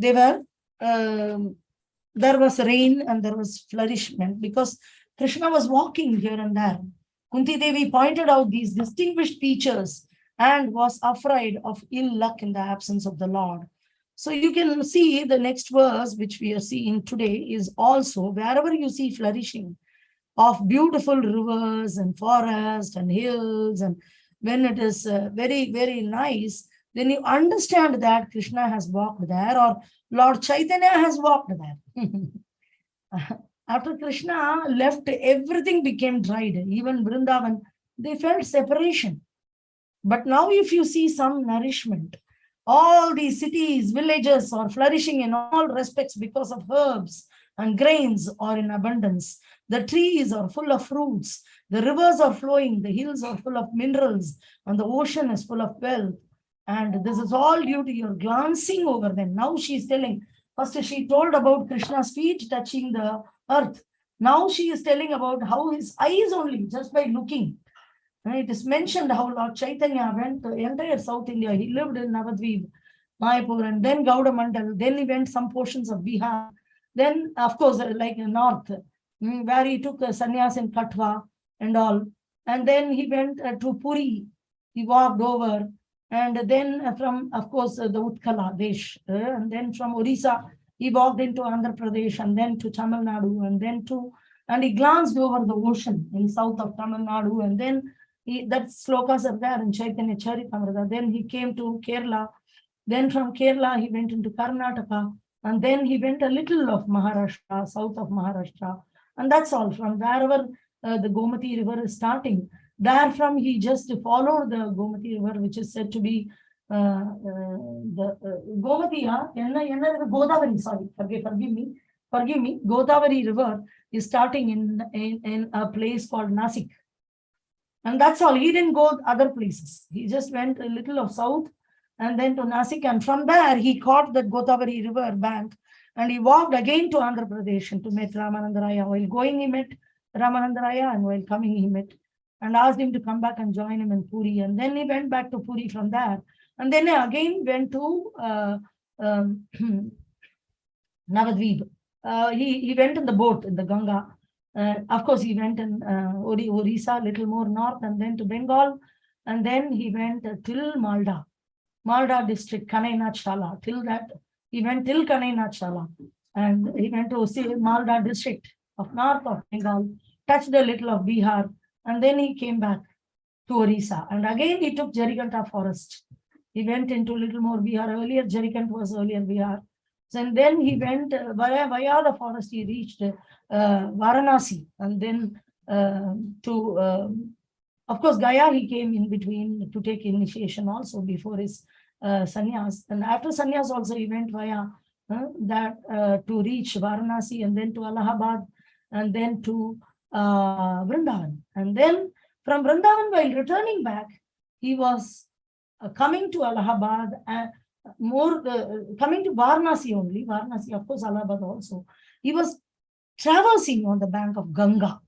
they were, there was rain and there was flourishment because Krishna was walking here and there. Kunti Devi pointed out these distinguished features and was afraid of ill luck in the absence of the Lord. So you can see the next verse, which we are seeing today, is also wherever you see flourishing of beautiful rivers and forests and hills, and when it is very, very nice, then you understand that Krishna has walked there or Lord Chaitanya has walked there. After Krishna left, everything became dried. Even Vrindavan, they felt separation. But now if you see some nourishment, all these cities, villages are flourishing in all respects because of herbs and grains are in abundance. The trees are full of fruits. The rivers are flowing. The hills are full of minerals. And the ocean is full of wealth. And this is all due to your glancing over them. Now she is telling, first she told about Krishna's feet touching the earth. Now she is telling about how his eyes only, just by looking. It is mentioned how Lord Chaitanya went to entire South India. He lived in Navadvip, Mayapur, and then Gauda Mandal. Then he went some portions of Bihar. Then, of course, like North, where he took a sannyas in Katwa and all. And then he went to Puri. He walked over. And then from, of course, the Utkala Desh. And then from Orissa, he walked into Andhra Pradesh and then to Tamil Nadu. And he glanced over the ocean in south of Tamil Nadu. And then that slokas are there in Chaitanya Charitamrita. Then he came to Kerala. Then from Kerala, he went into Karnataka. And then he went a little of Maharashtra, south of Maharashtra. And that's all. From wherever the Gomati River is starting, therefrom he just followed the Gomati River, which is said to be the Gomati, Godavari, sorry, forgive me. Godavari River is starting in a place called Nasik. And that's all. He didn't go other places. He just went a little of south and then to Nasik. And from there, he caught the Godavari River bank and he walked again to Andhra Pradesh and to meet Ramananda Raya. While going, he met Ramananda Raya, and while coming, he met and asked him to come back and join him in Puri. And then he went back to Puri from there. And then he again went to Navadvip. He went in the boat in the Ganga. Of course, he went in Orissa, a little more north, and then to Bengal. And then he went till Malda district, Kanainachala. Till that, he went till Kanainachala. And he went to see Malda district. of north of Bengal, touched a little of Bihar, and then he came back to Orissa. And again he took Jarikanta forest. He went into little more Bihar. Earlier Jarikant was earlier Bihar. So, and then he went via the forest, he reached Varanasi, and then of course, Gaya, he came in between to take initiation also before his sannyas. And after sannyas also, he went via to reach Varanasi, and then to Allahabad, and then to Vrindavan. And then from Vrindavan, while returning back, he was coming to Allahabad and coming to Varanasi only. Varanasi, of course, Allahabad also. He was traversing on the bank of Ganga,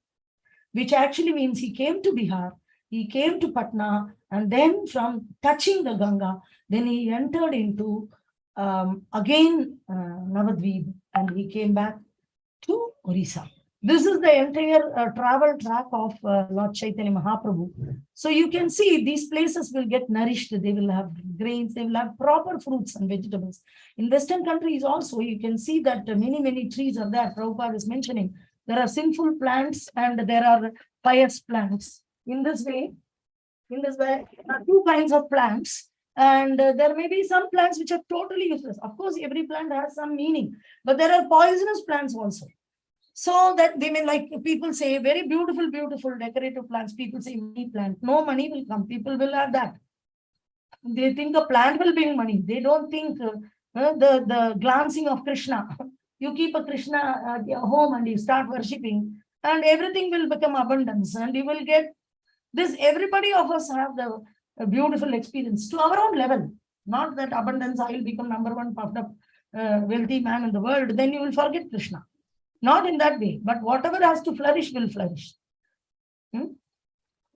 which actually means he came to Bihar, he came to Patna, and then from touching the Ganga, then he entered into again Navadvip, and he came back to Orissa. This is the entire travel track of Lord Chaitanya Mahaprabhu. So you can see these places will get nourished. They will have grains, they will have proper fruits and vegetables. In Western countries also, you can see that many trees are there. Prabhupada is mentioning there are sinful plants and there are pious plants. In this way, there are two kinds of plants. And there may be some plants which are totally useless. Of course, every plant has some meaning, but there are poisonous plants also. So that they may, like people say, very beautiful, decorative plants. People say money plant. No money will come. People will have that. They think a plant will bring money. They don't think the glancing of Krishna. You keep a Krishna at your home and you start worshipping, and everything will become abundance, and you will get this. Everybody of us have the beautiful experience to our own level. Not that abundance, I will become number one puffed up wealthy man in the world, then you will forget Krishna. Not in that way, but whatever has to flourish will flourish.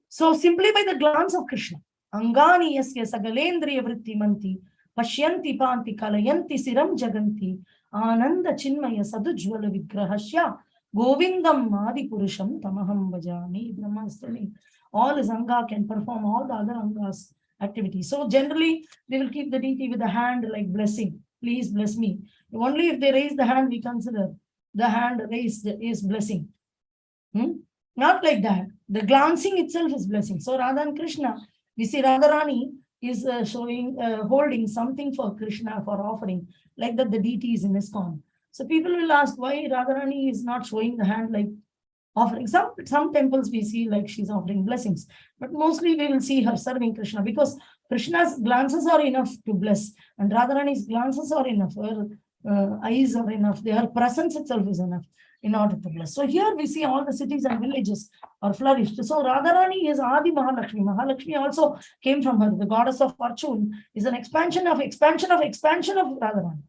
So simply by the glance of Krishna, Angani yasya sagalendriya vritti manti, pashyanti panti kalayanti siram jaganti, Ananda chinmaya sadujvala vigrahasya, Govindam adi purusham tamaham bhajami. Brahmastani. All his anga can perform all the other angas activities. So generally, they will keep the deity with the hand like blessing. Please bless me. Only if they raise the hand, we consider the hand raised is blessing. Not like that. The glancing itself is blessing. So Radha and Krishna, we see Radharani is holding something for Krishna for offering, like that the deity is in ISKCON. So people will ask why Radharani is not showing the hand like offering. Some temples we see like she's offering blessings, but mostly we will see her serving Krishna, because Krishna's glances are enough to bless, and Radharani's glances are enough. Her eyes are enough. Her presence itself is enough in order to bless. So here we see all the cities and villages are flourished. So Radharani is Adi Mahalakshmi. Mahalakshmi also came from her. The goddess of fortune is an expansion of Radharani.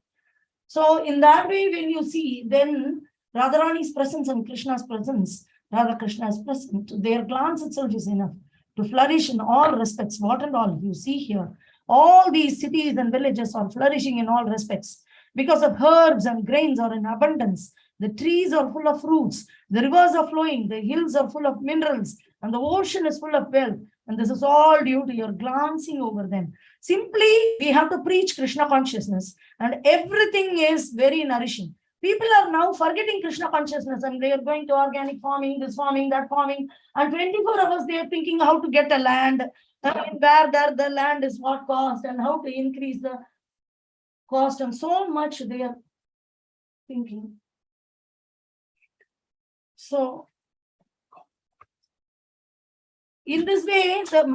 So in that way, when you see, then Radharani's presence and Krishna's presence, Radha Krishna's presence, their glance itself is enough to flourish in all respects. What and all you see here, all these cities and villages are flourishing in all respects. Because of herbs and grains are in abundance. The trees are full of fruits. The rivers are flowing. The hills are full of minerals. And the ocean is full of wealth. And this is all due to your glancing over them. Simply, we have to preach Krishna consciousness. And everything is very nourishing. People are now forgetting Krishna consciousness, and they are going to organic farming, this farming, that farming. And 24 hours, they are thinking how to get a land. And where the land is what cost, and how to increase the cost, and so much they are thinking. So in this way, the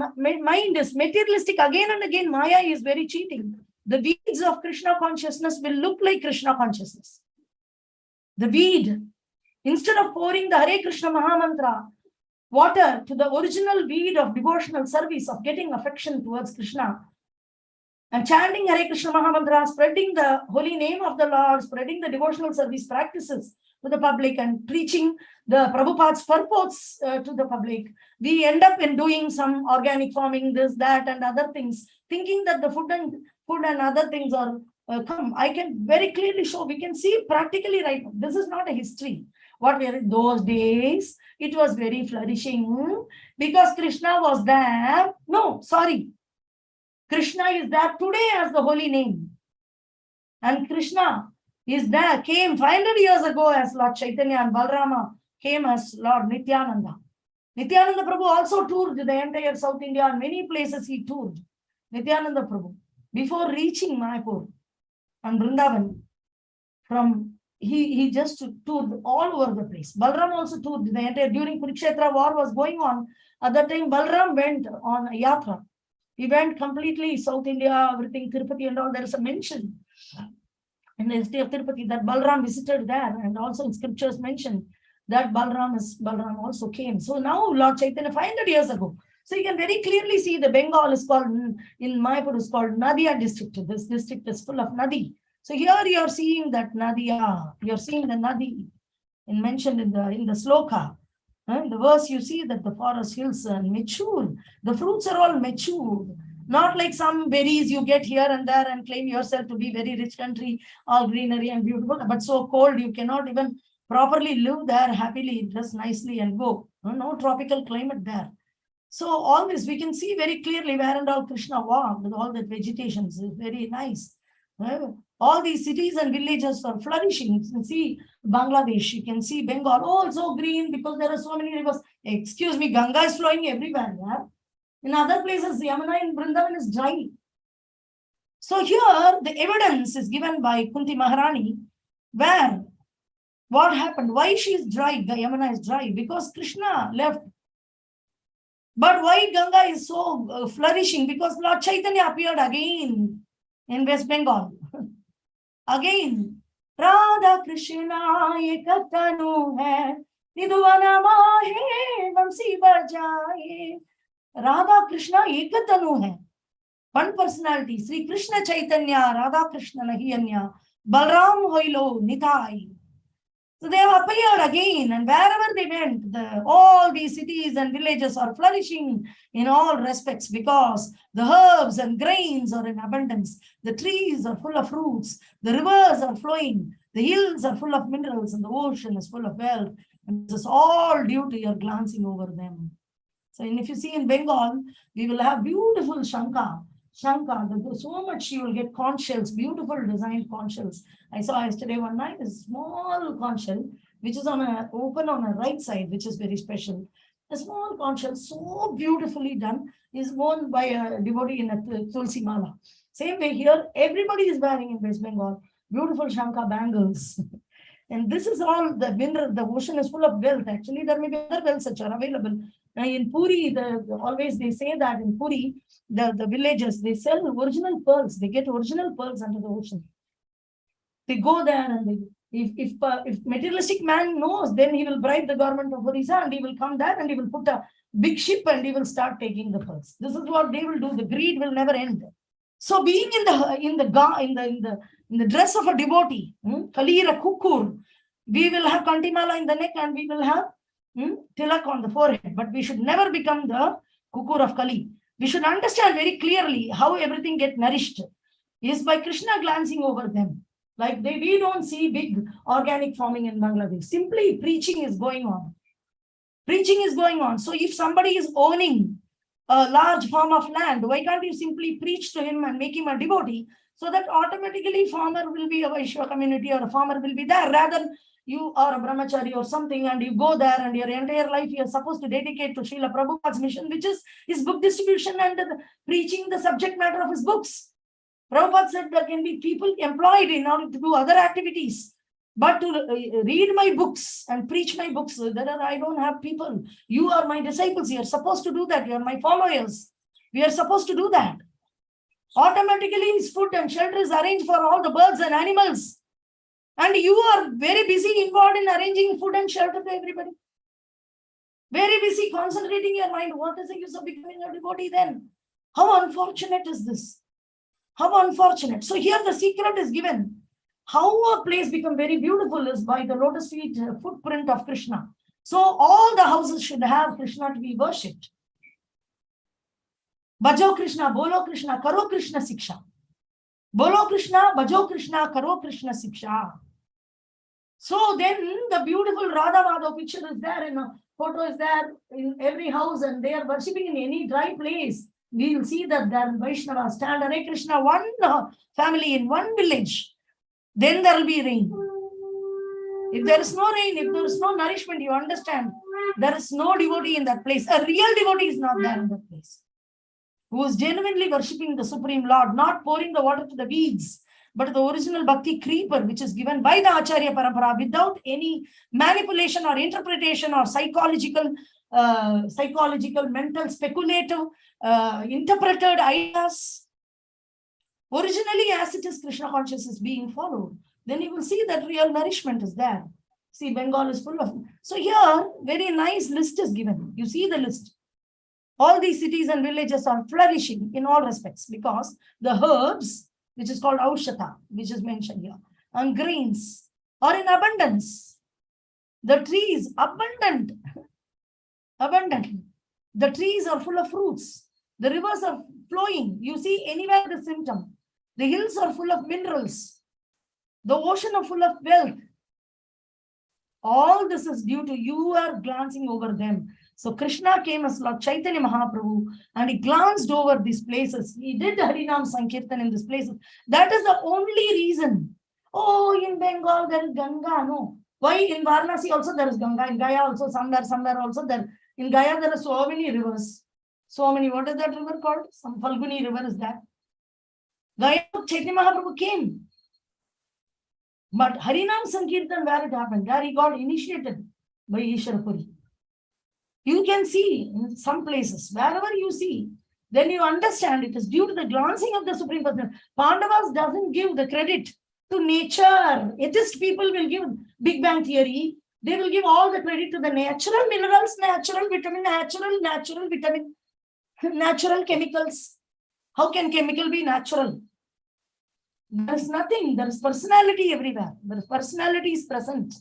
mind is materialistic. Again and again, Maya is very cheating. The weeds of Krishna consciousness will look like Krishna consciousness. The weed, instead of pouring the Hare Krishna Mahamantra water to the original weed of devotional service, of getting affection towards Krishna, and chanting Hare Krishna Mahamantra, spreading the holy name of the Lord, spreading the devotional service practices to the public, and preaching the Prabhupada's purports to the public, we end up in doing some organic farming, this, that, and other things, thinking that the food and other things are come. I can very clearly show, we can see practically right now. This is not a history. What were in those days, it was very flourishing because Krishna was there. No, sorry. Krishna is there today as the holy name. And Krishna is there, came 500 years ago as Lord Chaitanya and Balarama came as Lord Nityananda. Nityananda Prabhu also toured the entire South India, and many places he toured. Nityananda Prabhu, before reaching Mayapur and Vrindavan, he just toured all over the place. Balram also toured the entire, during Kurukshetra war was going on. At that time, Balram went on a yatra. He went completely South India, everything, Tirupati and all. There is a mention in the history of Tirupati that Balram visited there, and also in scriptures mentioned that Balram also came. So now Lord Chaitanya 500 years ago. So you can very clearly see the Bengal is called, in Mayapur is called Nadia district. This district is full of Nadi. So here you are seeing that Nadia, you are seeing the Nadi mentioned in the sloka. In the verse you see that the forest hills are mature. The fruits are all mature. Not like some berries you get here and there and claim yourself to be very rich country, all greenery and beautiful, but so cold you cannot even properly live there happily, dress nicely and go. No tropical climate there. So all this we can see very clearly where and all Krishna walked with all that vegetation is very nice. All these cities and villages are flourishing. You can see Bangladesh, you can see Bengal, all so green because there are so many rivers. Excuse me, Ganga is flowing everywhere. Yeah? In other places, Yamuna in Vrindavan is dry. So here the evidence is given by Kunti Maharani, where what happened, why she is dry, the Yamuna is dry, because Krishna left. But why Ganga is so flourishing? Because Lord Chaitanya appeared again in West Bengal. Again, Radha Krishna ekatanu hai, niduvana mahe vamsi bajaye. Radha Krishna ekatanu hai. One personality, Sri Krishna Chaitanya, Radha Krishna nahi anya, Balram hoilo nitai. So they have appeared again, and wherever they went, all these cities and villages are flourishing in all respects because the herbs and grains are in abundance. The trees are full of fruits. The rivers are flowing. The hills are full of minerals, and the ocean is full of wealth. And this is all due to your glancing over them. So, and if you see in Bengal, we will have beautiful Shankha, so much you will get conch shells, beautiful designed conch shells. I saw yesterday one night a small conch shell, which is open on a right side, which is very special. A small conch shell, so beautifully done, is worn by a devotee in a Tulsi Mala. Same way here, everybody is wearing in West Bengal beautiful Shankha bangles. And this is all the mineral, the ocean is full of wealth. Actually, there may be other wealths which are available. In Puri, always they say that in Puri, the villages, they sell original pearls. They get original pearls under the ocean. They go there and if materialistic man knows, then he will bribe the government of Orissa and he will come there and he will put a big ship and he will start taking the pearls. This is what they will do. The greed will never end. So being in the dress of a devotee, Kalira Kukur, we will have Kantimala in the neck and we will have tilak on the forehead. But we should never become the Kukur of Kali. We should understand very clearly how everything gets nourished is by Krishna glancing over them. Like we don't see big organic farming in Bangladesh. Simply preaching is going on. Preaching is going on. So if somebody is owning a large farm of land, why can't you simply preach to him and make him a devotee? So that automatically farmer will be a Vaishya community or a farmer will be there. Rather, you are a brahmachari or something and you go there and your entire life you are supposed to dedicate to Srila Prabhupada's mission, which is his book distribution and preaching the subject matter of his books. Prabhupada said there can be people employed in order to do other activities. But to read my books and preach my books, I don't have people. You are my disciples. You are supposed to do that. You are my followers. We are supposed to do that. Automatically, his food and shelter is arranged for all the birds and animals. And you are very busy involved in arranging food and shelter to everybody. Very busy concentrating your mind. What is the use of becoming a devotee then? How unfortunate is this? How unfortunate. So here the secret is given. How a place become very beautiful is by the lotus feet footprint of Krishna. So all the houses should have Krishna to be worshipped. Bhajo Krishna, Bolo Krishna, Karo Krishna Siksha. Bolo Krishna, Bhajo Krishna, Karo Krishna Siksha. So then the beautiful Radha Madhav picture is there, and a photo is there in every house, and they are worshipping in any dry place. We will see that there Vaishnavas stand Hare Krishna, one family in one village. Then there will be rain. If there is no rain, if there is no nourishment, you understand, there is no devotee in that place. A real devotee is not there in that place, who is genuinely worshipping the Supreme Lord, not pouring the water to the weeds, but the original bhakti creeper, which is given by the Acharya Parampara without any manipulation or interpretation or psychological, mental, speculative, interpreted ideas. Originally, as it is, Krishna consciousness being followed, then you will see that real nourishment is there. See, Bengal is full of. So here, very nice list is given. You see the list. All these cities and villages are flourishing in all respects because the herbs, which is called Aushata, which is mentioned here, and grains are in abundance. The trees, abundantly. The trees are full of fruits. The rivers are flowing. You see anywhere the symptom. The hills are full of minerals. The ocean are full of wealth. All this is due to you are glancing over them. So Krishna came as Lord Chaitanya Mahaprabhu and he glanced over these places. He did Harinam Sankirtan in these places. That is the only reason. Oh, in Bengal there is Ganga. No. Why in Varanasi also there is Ganga? In Gaya also somewhere also there. In Gaya there are so many rivers. So many. What is that river called? Some Falguni river is that. Gaya Chaitanya Mahaprabhu came. But Harinam Sankirtan, where it happened, where he got initiated by Ishwarapuri. You can see in some places, wherever you see, then you understand it is due to the glancing of the Supreme Person. Pandavas doesn't give the credit to nature. Atheist people will give Big Bang Theory. They will give all the credit to the natural minerals, natural vitamin, natural vitamin, natural chemicals. How can chemical be natural? There is nothing. There is personality everywhere. There is personality is present.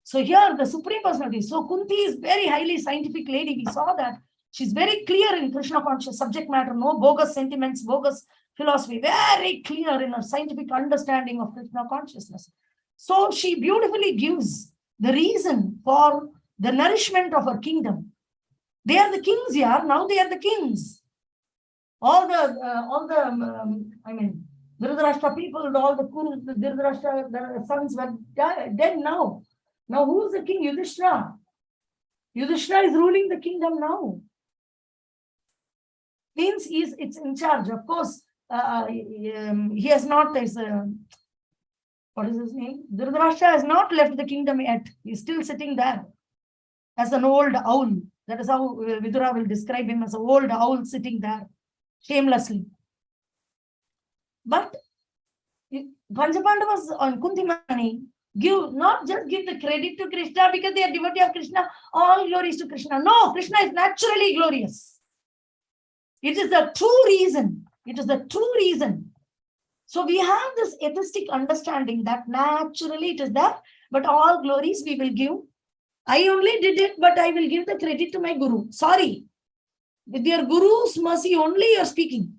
So here the Supreme Personality. So Kunti is very highly scientific lady. We saw that. She's very clear in Krishna conscious subject matter. No bogus sentiments, bogus philosophy. Very clear in her scientific understanding of Krishna consciousness. So she beautifully gives the reason for the nourishment of her kingdom. They are the kings here. Now they are the kings. All the Dhritarashtra people, all the Kurus, the Dhritarashtra, the sons were dead now. Now who is the king? Yudhishthira. Yudhishthira is ruling the kingdom now. Means it's in charge. Of course, he has not, what is his name? Dhritarashtra has not left the kingdom yet. He's still sitting there as an old owl. That is how Vidura will describe him, as an old owl sitting there shamelessly. But Panchapandavas on Kuntimani not just give the credit to Krishna because they are devotee of Krishna, all glories to Krishna. No, Krishna is naturally glorious. It is the true reason. It is the true reason. So we have this atheistic understanding that naturally it is that, but all glories we will give. I only did it, but I will give the credit to my Guru. Sorry. With your Guru's mercy only you are speaking.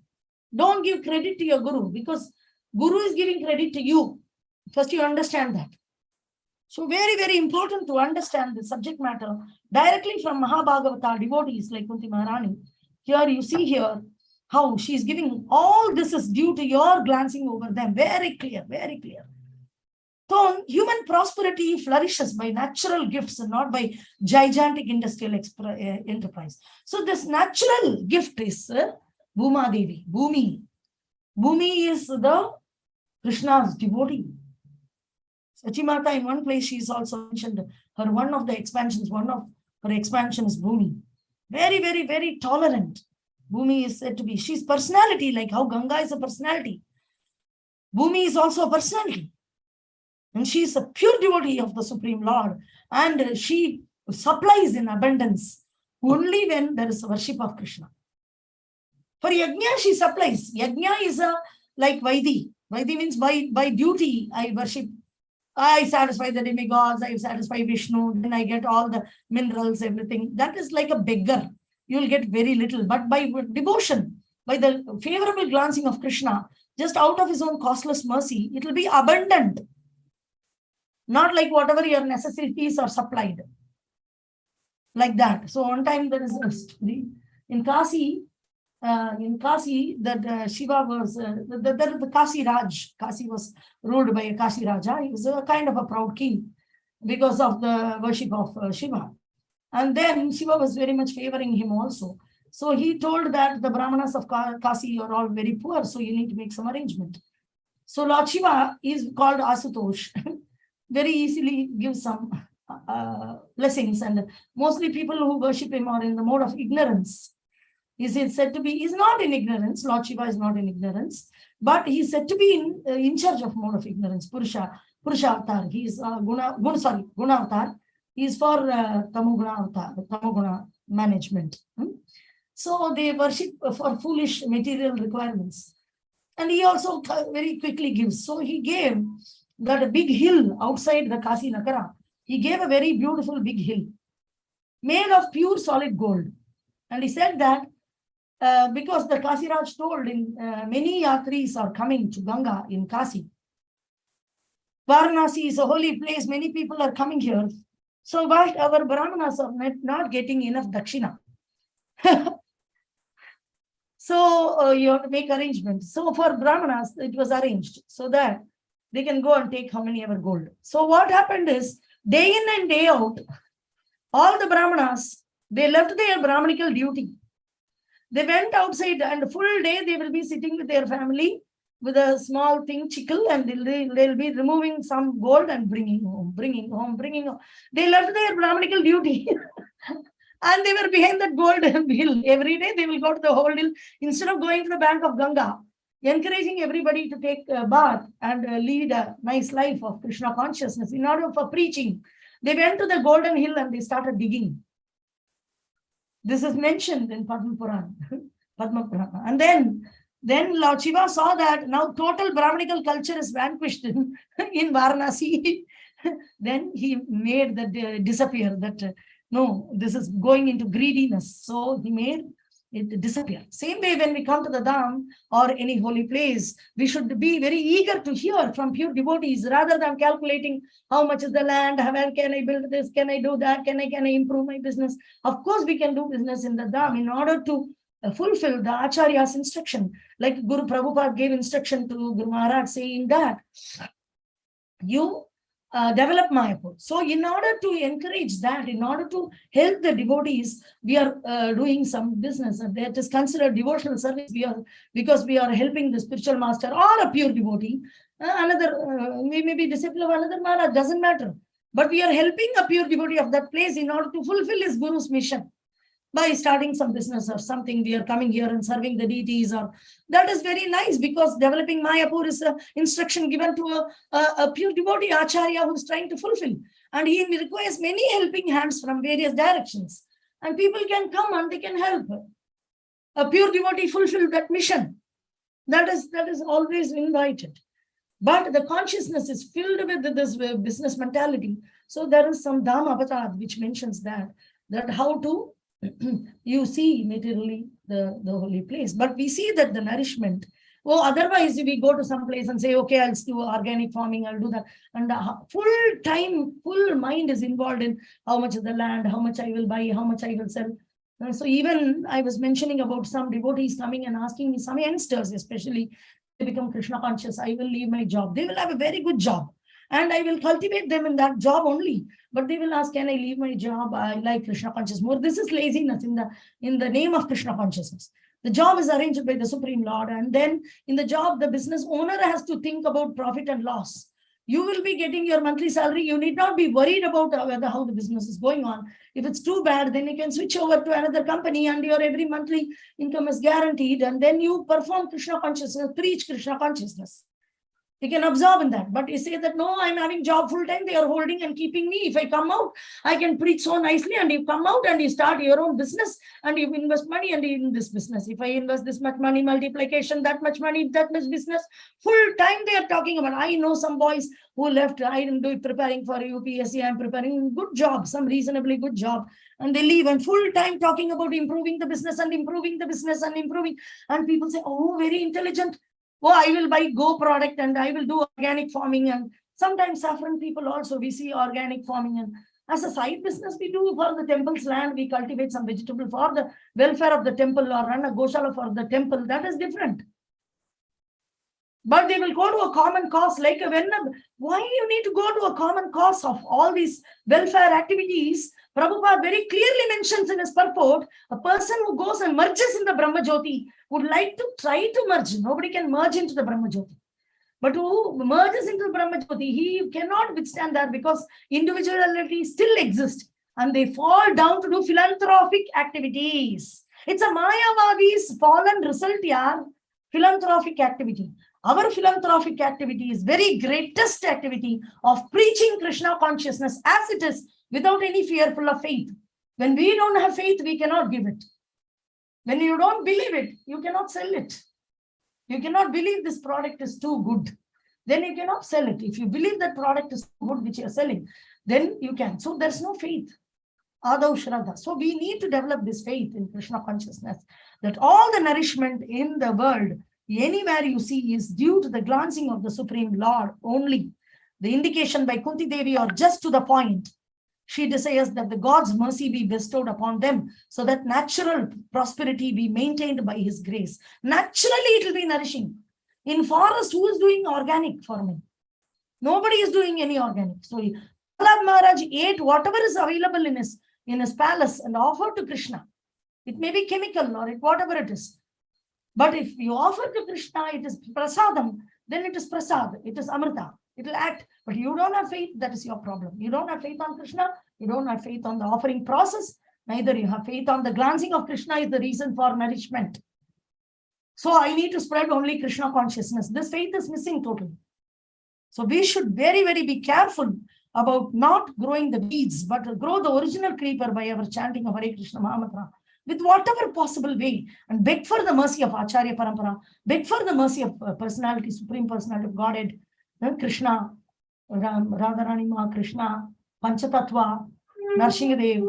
Don't give credit to your Guru because Guru is giving credit to you. First you understand that. So very, very important to understand the subject matter directly from Mahabhagavata devotees like Kunti Maharani. Here you see here how she is giving all this is due to your glancing over them. Very clear, very clear. So human prosperity flourishes by natural gifts and not by gigantic industrial enterprise. So this natural gift is Bhuma Devi, Bhumi. Bhumi is the Krishna's devotee. Sachimata in one place she is also mentioned her one of her expansion is Bhumi. Very, very, very tolerant. Bhumi is said to be, she's personality, like how Ganga is a personality. Bhumi is also a personality. And she is a pure devotee of the Supreme Lord. And she supplies in abundance only when there is a worship of Krishna. For Yajna, she supplies. Yajna is like Vaidhi. Vaidhi means by duty, I worship. I satisfy the demigods, I satisfy Vishnu, then I get all the minerals, everything. That is like a beggar. You will get very little. But by devotion, by the favorable glancing of Krishna, just out of his own costless mercy, it will be abundant. Not like whatever your necessities are supplied. Like that. So one time there is in Kasi, that Shiva was, the Kasi Raj. Kasi was ruled by a Kasi Raja. He was a kind of a proud king. because of the worship of Shiva. And then Shiva was very much favoring him also. So he told that the Brahmanas of Kasi are all very poor, so you need to make some arrangement. So Lord Shiva is called Asutosh, very easily gives some blessings, and mostly people who worship him are in the mode of ignorance. Is said to be, he's not in ignorance, Lord Shiva is not in ignorance, but he's said to be in charge of mode of ignorance, Purusha Avatar. He is Guna Avatar. He is for Tamoguna Avatar, Tamoguna management. So they worship for foolish material requirements. And he also very quickly gives. So he gave that big hill outside the Kasi Nakara. He gave a very beautiful big hill made of pure solid gold. And he said that because the Kasiraj told in many yatris are coming to Ganga in Kasi. Varanasi is a holy place. Many people are coming here. So but our Brahmanas are not getting enough dakshina. So you have to make arrangements. So for Brahmanas, it was arranged so that they can go and take how many ever gold. So what happened is, day in and day out, all the Brahmanas, they left their Brahmanical duty. They went outside and full day they will be sitting with their family with a small thing, chickle, and they'll be removing some gold and bringing home. They left their Brahmanical duty. And they were behind that golden hill. Every day they will go to the whole hill instead of going to the bank of Ganga, encouraging everybody to take a bath and lead a nice life of Krishna consciousness in order for preaching. They went to the golden hill and they started digging. This is mentioned in Padma Purana. And then Lord Shiva saw that now total Brahmanical culture is vanquished in Varanasi. Then he made that disappear, that no, this is going into greediness. So he made it disappear. Same way, when we come to the Dham or any holy place, we should be very eager to hear from pure devotees rather than calculating how much is the land, how can I build this, can I do that, can I improve my business. Of course, we can do business in the Dham in order to fulfill the Acharya's instruction. Like Guru Prabhupada gave instruction to Guru Maharaj saying that you develop Mayapur. So in order to encourage that, in order to help the devotees, we are doing some business, and that is considered devotional service. Because we are helping the spiritual master or a pure devotee, we may be disciple of another Maharaj, doesn't matter. But we are helping a pure devotee of that place in order to fulfill his Guru's mission. By starting some business or something, we are coming here and serving the deities, or that is very nice, because developing Mayapur is an instruction given to a pure devotee, Acharya, who is trying to fulfill. And he requires many helping hands from various directions. And people can come and they can help a pure devotee fulfill that mission. That is always invited. But the consciousness is filled with this business mentality. So there is some Dham Avatar which mentions that how to you see materially the holy place. But we see that the nourishment, otherwise we go to some place and say, okay, I'll do organic farming, I'll do that. And full mind is involved in how much is the land, how much I will buy, how much I will sell. So even I was mentioning about some devotees coming and asking me, some youngsters especially, they become Krishna conscious, I will leave my job. They will have a very good job. And I will cultivate them in that job only. But they will ask, can I leave my job? I like Krishna consciousness more. This is laziness in the name of Krishna consciousness. The job is arranged by the Supreme Lord. And then in the job, the business owner has to think about profit and loss. You will be getting your monthly salary. You need not be worried about how the business is going on. If it's too bad, then you can switch over to another company and your every monthly income is guaranteed. And then you perform Krishna consciousness, preach Krishna consciousness. You can absorb in that. But you say that, no, I'm having job full time. They are holding and keeping me. If I come out, I can preach so nicely. And you come out and you start your own business and you invest money and in this business. If I invest this much money, multiplication, that much money, that much business, full time they are talking about. I know some boys who left. I didn't do it preparing for UPSC. I'm preparing good job, some reasonably good job. And they leave and full time talking about improving the business and improving the business and improving. And people say, oh, very intelligent. Oh, I will buy Go product and I will do organic farming. And sometimes saffron people also, we see organic farming. And as a side business, we do for the temple's land, we cultivate some vegetable for the welfare of the temple or run a goshala for the temple. That is different. But they will go to a common cause, like why you need to go to a common cause of all these welfare activities? Prabhupada very clearly mentions in his purport, a person who goes and merges in the Brahma Jyoti would like to try to merge. Nobody can merge into the Brahma Jyoti. But who merges into the Brahma Jyoti, he cannot withstand that because individuality still exists. And they fall down to do philanthropic activities. It's a Mayavadi's fallen result, yeah. Philanthropic activity. Our philanthropic activity is very greatest activity of preaching Krishna consciousness as it is, without any fearful of faith. When we don't have faith, we cannot give it. When you don't believe it, you cannot sell it. You cannot believe this product is too good. Then you cannot sell it. If you believe that product is good, which you are selling, then you can. So there's no faith. Adav Shraddha. So we need to develop this faith in Krishna consciousness, that all the nourishment in the world, anywhere you see, is due to the glancing of the Supreme Lord only. The indication by Kunti Devi are just to the point. She desires that the God's mercy be bestowed upon them so that natural prosperity be maintained by his grace. Naturally, it will be nourishing. In forest, who is doing organic farming? Nobody is doing any organic. So Prahlad Maharaj ate whatever is available in his palace and offered to Krishna. It may be chemical or whatever it is. But if you offer to Krishna, it is prasadam, then it is prasad, it is amrita, it will act. But you don't have faith, that is your problem. You don't have faith on Krishna, you don't have faith on the offering process, neither you have faith on the glancing of Krishna is the reason for nourishment. So I need to spread only Krishna consciousness. This faith is missing totally. So we should very, very be careful about not growing the weeds, but grow the original creeper by our chanting of Hare Krishna Mahamantra with whatever possible way, and beg for the mercy of Acharya Parampara, beg for the mercy of personality, Supreme Personality of Godhead, Krishna, Radharani Ma, Krishna, Panchatattva, Narsinghadev,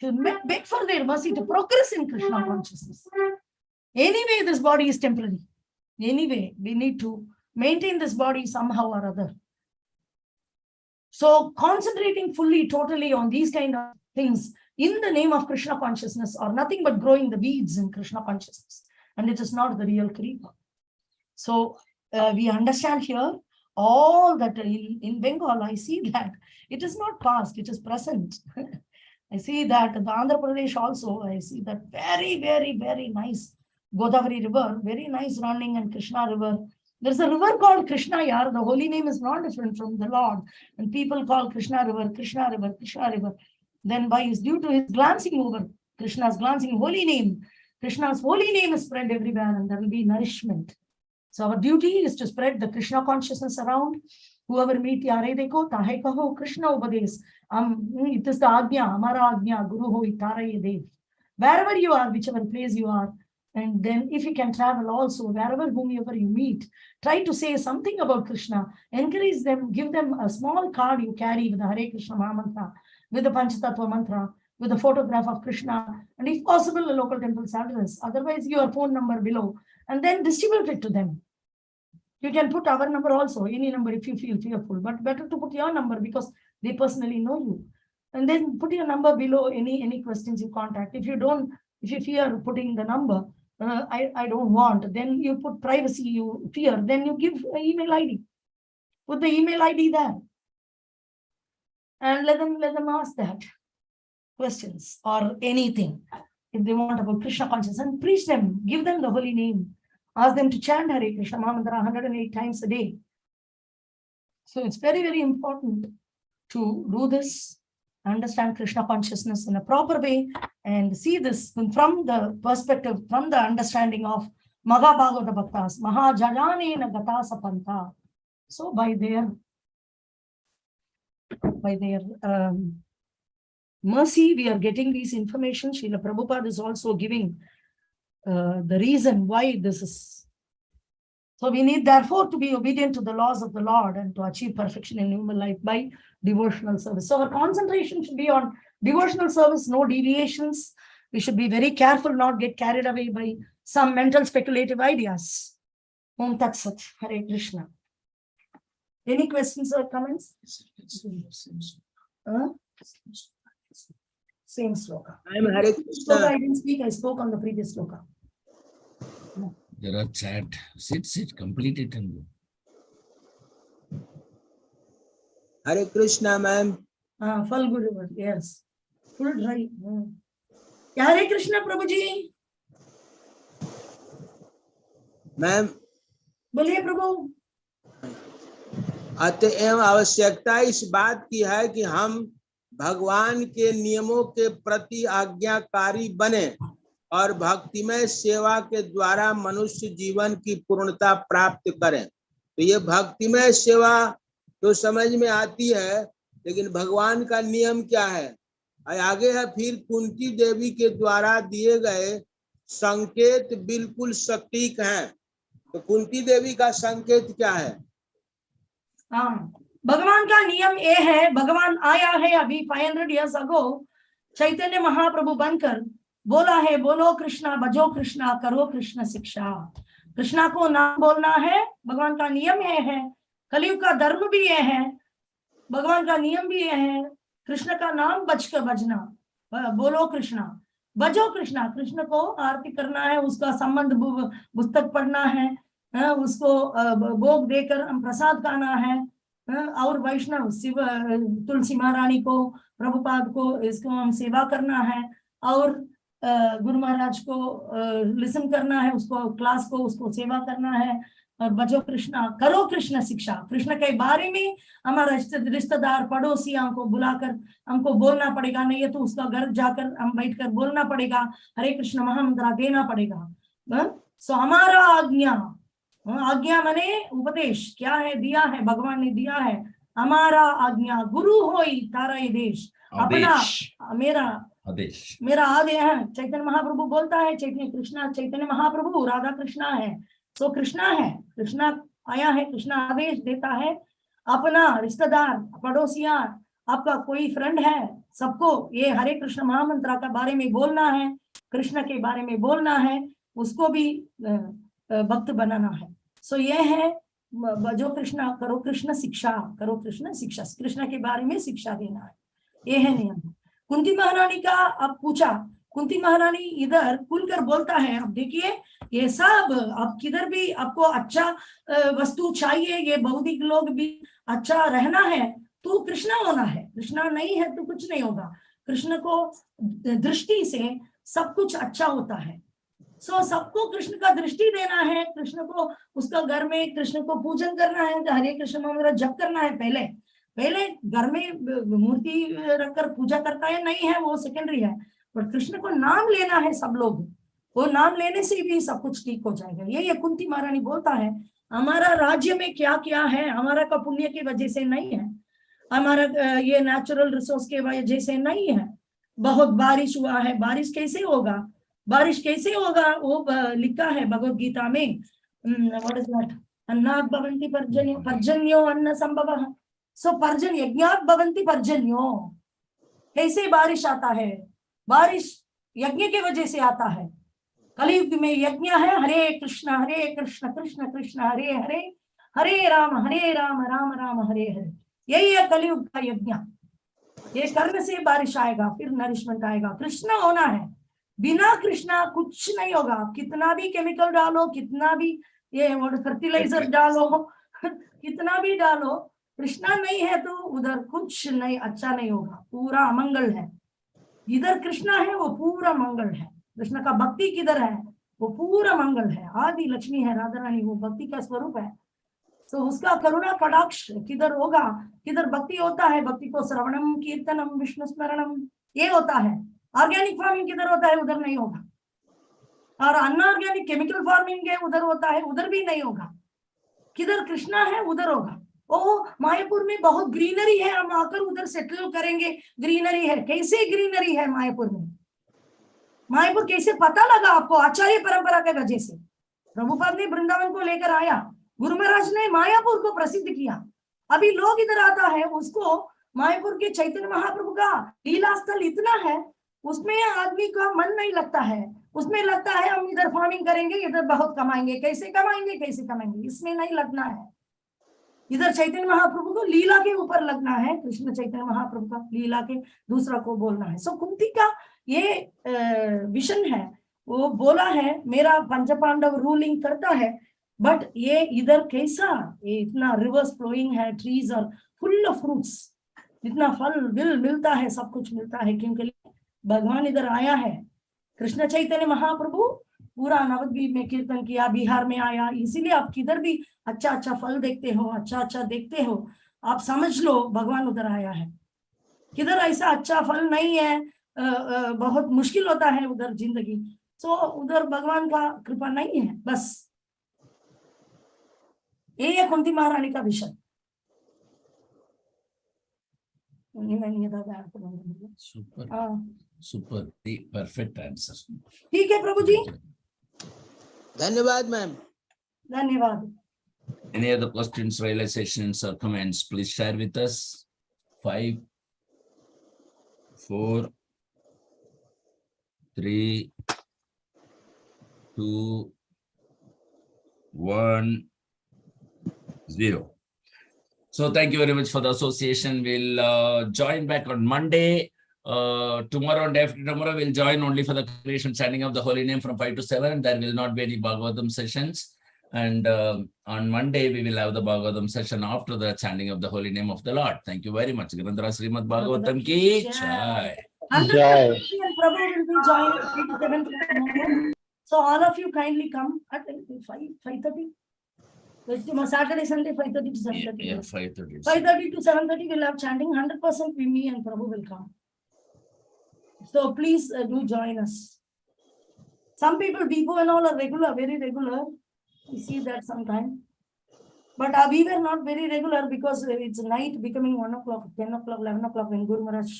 to beg for their mercy to progress in Krishna consciousness. Anyway, this body is temporary. Anyway, we need to maintain this body somehow or other. So concentrating fully, totally on these kind of things in the name of Krishna consciousness are nothing but growing the weeds in Krishna consciousness. And it is not the real creeper. So we understand here all that in Bengal, I see that it is not past, it is present. I see that the Andhra Pradesh also, I see that very, very, very nice Godavari river, very nice running, and Krishna river. There's a river called Krishna, yaar. The holy name is not different from the Lord. And people call Krishna river, Krishna river, Krishna river. Then by his due to his glancing over Krishna's glancing holy name, Krishna's holy name is spread everywhere and there will be nourishment. So our duty is to spread the Krishna consciousness around. Whoever meet yare deko, tahe kaho, Krishna ubades. It is the Agnya, Amara Agnya, Guru ho itaraye dev. Wherever you are, whichever place you are, and then if you can travel also, wherever, whomever you meet, try to say something about Krishna, encourage them, give them a small card you carry with the Hare Krishna Mahamantra, with the Panchatattva mantra, with a photograph of Krishna, and if possible, a local temple's address. Otherwise, your phone number below, and then distribute it to them. You can put our number also, any number if you feel fearful, but better to put your number because they personally know you. And then put your number below any questions you contact. If you fear putting the number, I don't want, then you put privacy, you fear, then you give an email ID. Put the email ID there. And let them ask that questions or anything if they want about Krishna consciousness, and preach them, give them the holy name, ask them to chant Hare Krishna Mahamantra 108 times a day. So it's very, very important to do this, understand Krishna consciousness in a proper way, and see this from the perspective, from the understanding of Maha Bhagavata Bhaktas, Maha Jajanena Gata Sapanta. So by their mercy, we are getting these information. Srila Prabhupada is also giving the reason why this is. So we need therefore to be obedient to the laws of the Lord and to achieve perfection in human life by devotional service. So our concentration should be on devotional service, no deviations. We should be very careful, not get carried away by some mental speculative ideas. Om Tat Sat, Hare Krishna. Any questions or comments? Same sloka. I am Hare Sloka I Krishna. didn't speak, I spoke on the previous sloka. There are chat. Sit, complete it and go. Hare Krishna ma'am. Falguni, yes, full dry. Hare Krishna प्रभु जी, ma'am बोलिए प्रभु। अतएव आवश्यकता इस बात की है कि हम भगवान के नियमों के प्रति आज्ञाकारी बने और भक्तिमय सेवा के द्वारा मनुष्य जीवन की पूर्णता प्राप्त करें। तो ये भक्तिमय सेवा तो समझ में आती है, लेकिन भगवान का नियम क्या है? आगे है फिर कुंती देवी के द्वारा दिए गए संकेत बिल्कुल सटीक हैं। तो कुंती देवी का संकेत क्या है? हाँ, भगवान का नियम ये है, भगवान आया है अभी 500 years ago, चैतन्य महाप्रभु बनकर बोला है, बोलो कृष्णा भजो कृष्णा करो कृष्ण शिक्षा। कृष्णा को नाम बोलना है, भगवान का नियम ये है। कलयुग का धर्म भी ये है, भगवान का नियम भी ये है। कृष्ण का नाम बजकर बजना, बोलो कृष्णा भजो कृष्णा, कृष्ण को आरती करना है, उसका संबंध पुस्तक पढ़ना है, उसको भोग देकर हम प्रसाद खाना है, और वैष्णव शिव तुलसी महारानी को, प्रभुपाद को, इसको हम सेवा करना है, और गुरु महाराज को लिसन करना है, उसको क्लास को, उसको सेवा करना है, और बजो कृष्णा करो कृष्ण शिक्षा। कृष्ण के बारे में हमारा रिश्तेदार पड़ोसियों को बुलाकर हमको बोलना पड़ेगा, नहीं है तो उसका घर जाकर हम बैठकर बोलना पड़ेगा, हरे कृष्ण महामंत्र देना पड़ेगा। सो हमारा आज्ञा, आज्ञा माने उपदेश, क्या है? दिया है, भगवान ने दिया है। हमारा आज्ञा गुरु होई तारा ये देश, अपना मेरा आदेश, मेरा आदेश है। चैतन्य महाप्रभु बोलता है, चैतन्य कृष्णा, चैतन्य महाप्रभु राधा कृष्णा है, सो कृष्णा है, कृष्णा आया है, कृष्णा आदेश देता है। अपना रिश्तेदार पड़ोसियां, आपका कोई फ्रेंड है, सबको ये हरे कृष्ण महामंत्र का बारे में बोलना है, कृष्ण के बारे में बोलना है, उसको भी भक्त बनाना है। सो ये है जो कृष्णा करो कृष्ण शिक्षा, करो कृष्ण शिक्षा, कृष्ण के बारे में शिक्षा देना है, ये है नियम। कुंती महारानी का अब पूछा, कुंती महारानी इधर खुलकर बोलता है, अब देखिए ये सब अब किधर भी आपको अच्छा वस्तु चाहिए, ये भौतिक लोग भी अच्छा रहना है तो कृष्णा होना है, कृष्णा नहीं है तो कुछ नहीं होगा। कृष्ण को दृष्टि से सब कुछ अच्छा होता है। सो सबको कृष्ण का दृष्टि देना है, कृष्ण को उसका घर में कृष्ण को पूजन करना है, हरे कृष्ण मंत्र जप करना है। पहले घर में मूर्ति रखकर पूजा करता है नहीं है, वो सेकेंडरी है, पर कृष्ण को नाम लेना है सब लोग, वो नाम लेने से भी सब कुछ ठीक हो जाएगा। ये कुंती महारानी बोलता है, हमारा राज्य में क्या क्या है, हमारा का पुण्य की वजह से नहीं है, हमारा ये नेचुरल रिसोर्स के वजह से नहीं है। बहुत बारिश हुआ है, बारिश कैसे होगा, बारिश कैसे होगा? वो लिखा है भगवत गीता में, व्हाट इज दैट, अन्नात् भवन्ति पर्जन्यो, पर्जन्यो अन्न संभवः। सो पर्जन्य यज्ञात् भवन्ति पर्जन्यो, कैसे बारिश आता है? बारिश यज्ञ के वजह से आता है। कलयुग में यज्ञ है, हरे कृष्ण कृष्ण कृष्ण हरे हरे, हरे राम राम राम हरे हरे, यही है कलयुग का यज्ञ। ये कर्म से बारिश आएगा, फिर नरिशमेंट आएगा। कृष्ण होना है, बिना कृष्णा कुछ नहीं होगा। कितना भी केमिकल डालो, कितना भी ये फर्टिलाइजर डालो, कितना भी डालो, कृष्णा नहीं है तो उधर कुछ नहीं, अच्छा नहीं होगा, पूरा अमंगल है। इधर कृष्णा है वो पूरा मंगल है। कृष्ण का भक्ति किधर है, वो पूरा मंगल है। आदि लक्ष्मी है राधा रानी, वो भक्ति का स्वरूप है। तो उसका करुणा कटाक्ष किधर होगा, किधर भक्ति होता है, भक्ति को श्रवणम कीर्तनम विष्णु स्मरणम ये होता है। ऑर्गेनिक फार्मिंग किधर होता है, उधर नहीं होगा। और अनऑर्गेनिक केमिकल फार्मिंग है, उधर होता है, उधर भी नहीं होगा। किधर कृष्णा है उधर होगा। ओ मायापुर में बहुत ग्रीनरी है, हम आकर उधर सेटल करेंगे, ग्रीनरी है। कैसे ग्रीनरी है मायापुर में? मायापुर कैसे पता लगा आपको? आचार्य परंपरा के वजह से। प्रभुपाद ने वृंदावन को लेकर आया, गुरु महाराज ने मायापुर को प्रसिद्ध किया। अभी लोग इधर आता है, उसको मायापुर के चैतन्य महाप्रभु का लीला स्थल इतना है, उसमें आदमी का मन नहीं लगता है। उसमें लगता है हम इधर फार्मिंग करेंगे, इधर बहुत कमाएंगे, कैसे कमाएंगे कैसे कमाएंगे, इसमें नहीं लगना है। इधर चैतन्य महाप्रभु को लीला के ऊपर लगना है, कृष्ण चैतन्य महाप्रभु का लीला के दूसरा को बोलना है। सो कुंती का ये विजन है, वो बोला है मेरा पंच पांडव रूलिंग करता है, बट ये इधर कैसा, ये इतना रिवर्स फ्लोइंग है, trees are full of fruits, इतना फल विल मिलता है, सब कुछ मिलता है, क्योंकि भगवान इधर आया है। कृष्ण चैतन्य महाप्रभु पूरा नवद्वीप में कीर्तन किया, बिहार में आया, इसीलिए आप किधर भी अच्छा अच्छा फल देखते हो, अच्छा अच्छा देखते हो, आप समझ लो भगवान उधर आया है। किधर ऐसा अच्छा फल नहीं है, बहुत मुश्किल होता है उधर जिंदगी, तो उधर भगवान का कृपा नहीं है। बस ये है कुंती महारानी का विषय। Super, हाँ, super, perfect answer. ठीक है प्रभु जी, धन्यवाद मैम। धन्यवाद। Any other questions, realizations, or comments? Please share with us. 5, 4, 3, 2, 1, 0. So thank you very much for the association. We'll join back on Monday. Tomorrow and day after tomorrow, we'll join only for the creation standing of the holy name from 5 to 7. There will not be any Bhagavatam sessions. And on Monday, we will have the Bhagavatam session after the chanting of the holy name of the Lord. Thank you very much. Grandhara Srimad Bhagavatam ki jai. 100% Prabhu will be joining 3 to 7 tomorrow. So all of you kindly come at 5:30. Saturday, Sunday, 5:30 to 7:30. Yeah, 5:30. 5:30 to 7:30 we'll have chanting. 100% me and Prabhu will come. So please do join us. Some people, Deepu and all are regular, very regular. We see that sometime. But we were not very regular because it's night becoming 1 o'clock, 10 o'clock, 11 o'clock when Guru Maharaj,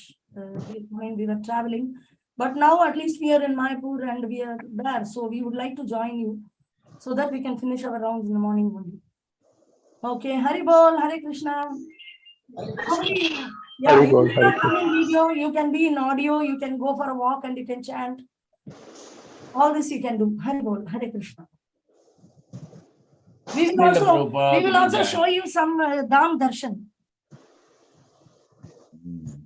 when we were traveling. But now at least we are in Mayapur and we are there. So we would like to join you so that we can finish our rounds in the morning only. Okay, Hari Bol, Hare Krishna. Yeah, you can come in video, you can be in audio, you can go for a walk and you can chant. All this you can do. Hari Bol, Hare Krishna. We will also show you some Dham Darshan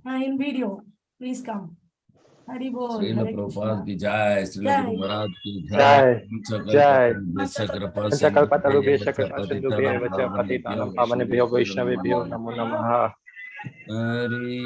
in video. Please come. Hari Bol. Srila Hare Prabhupada Krishna. ki jai, Srila Jai. Guru Maharaj ki Jai. jai. Patanam Pavanebhyo Vaishnavebhyo Namo Namaha. Hari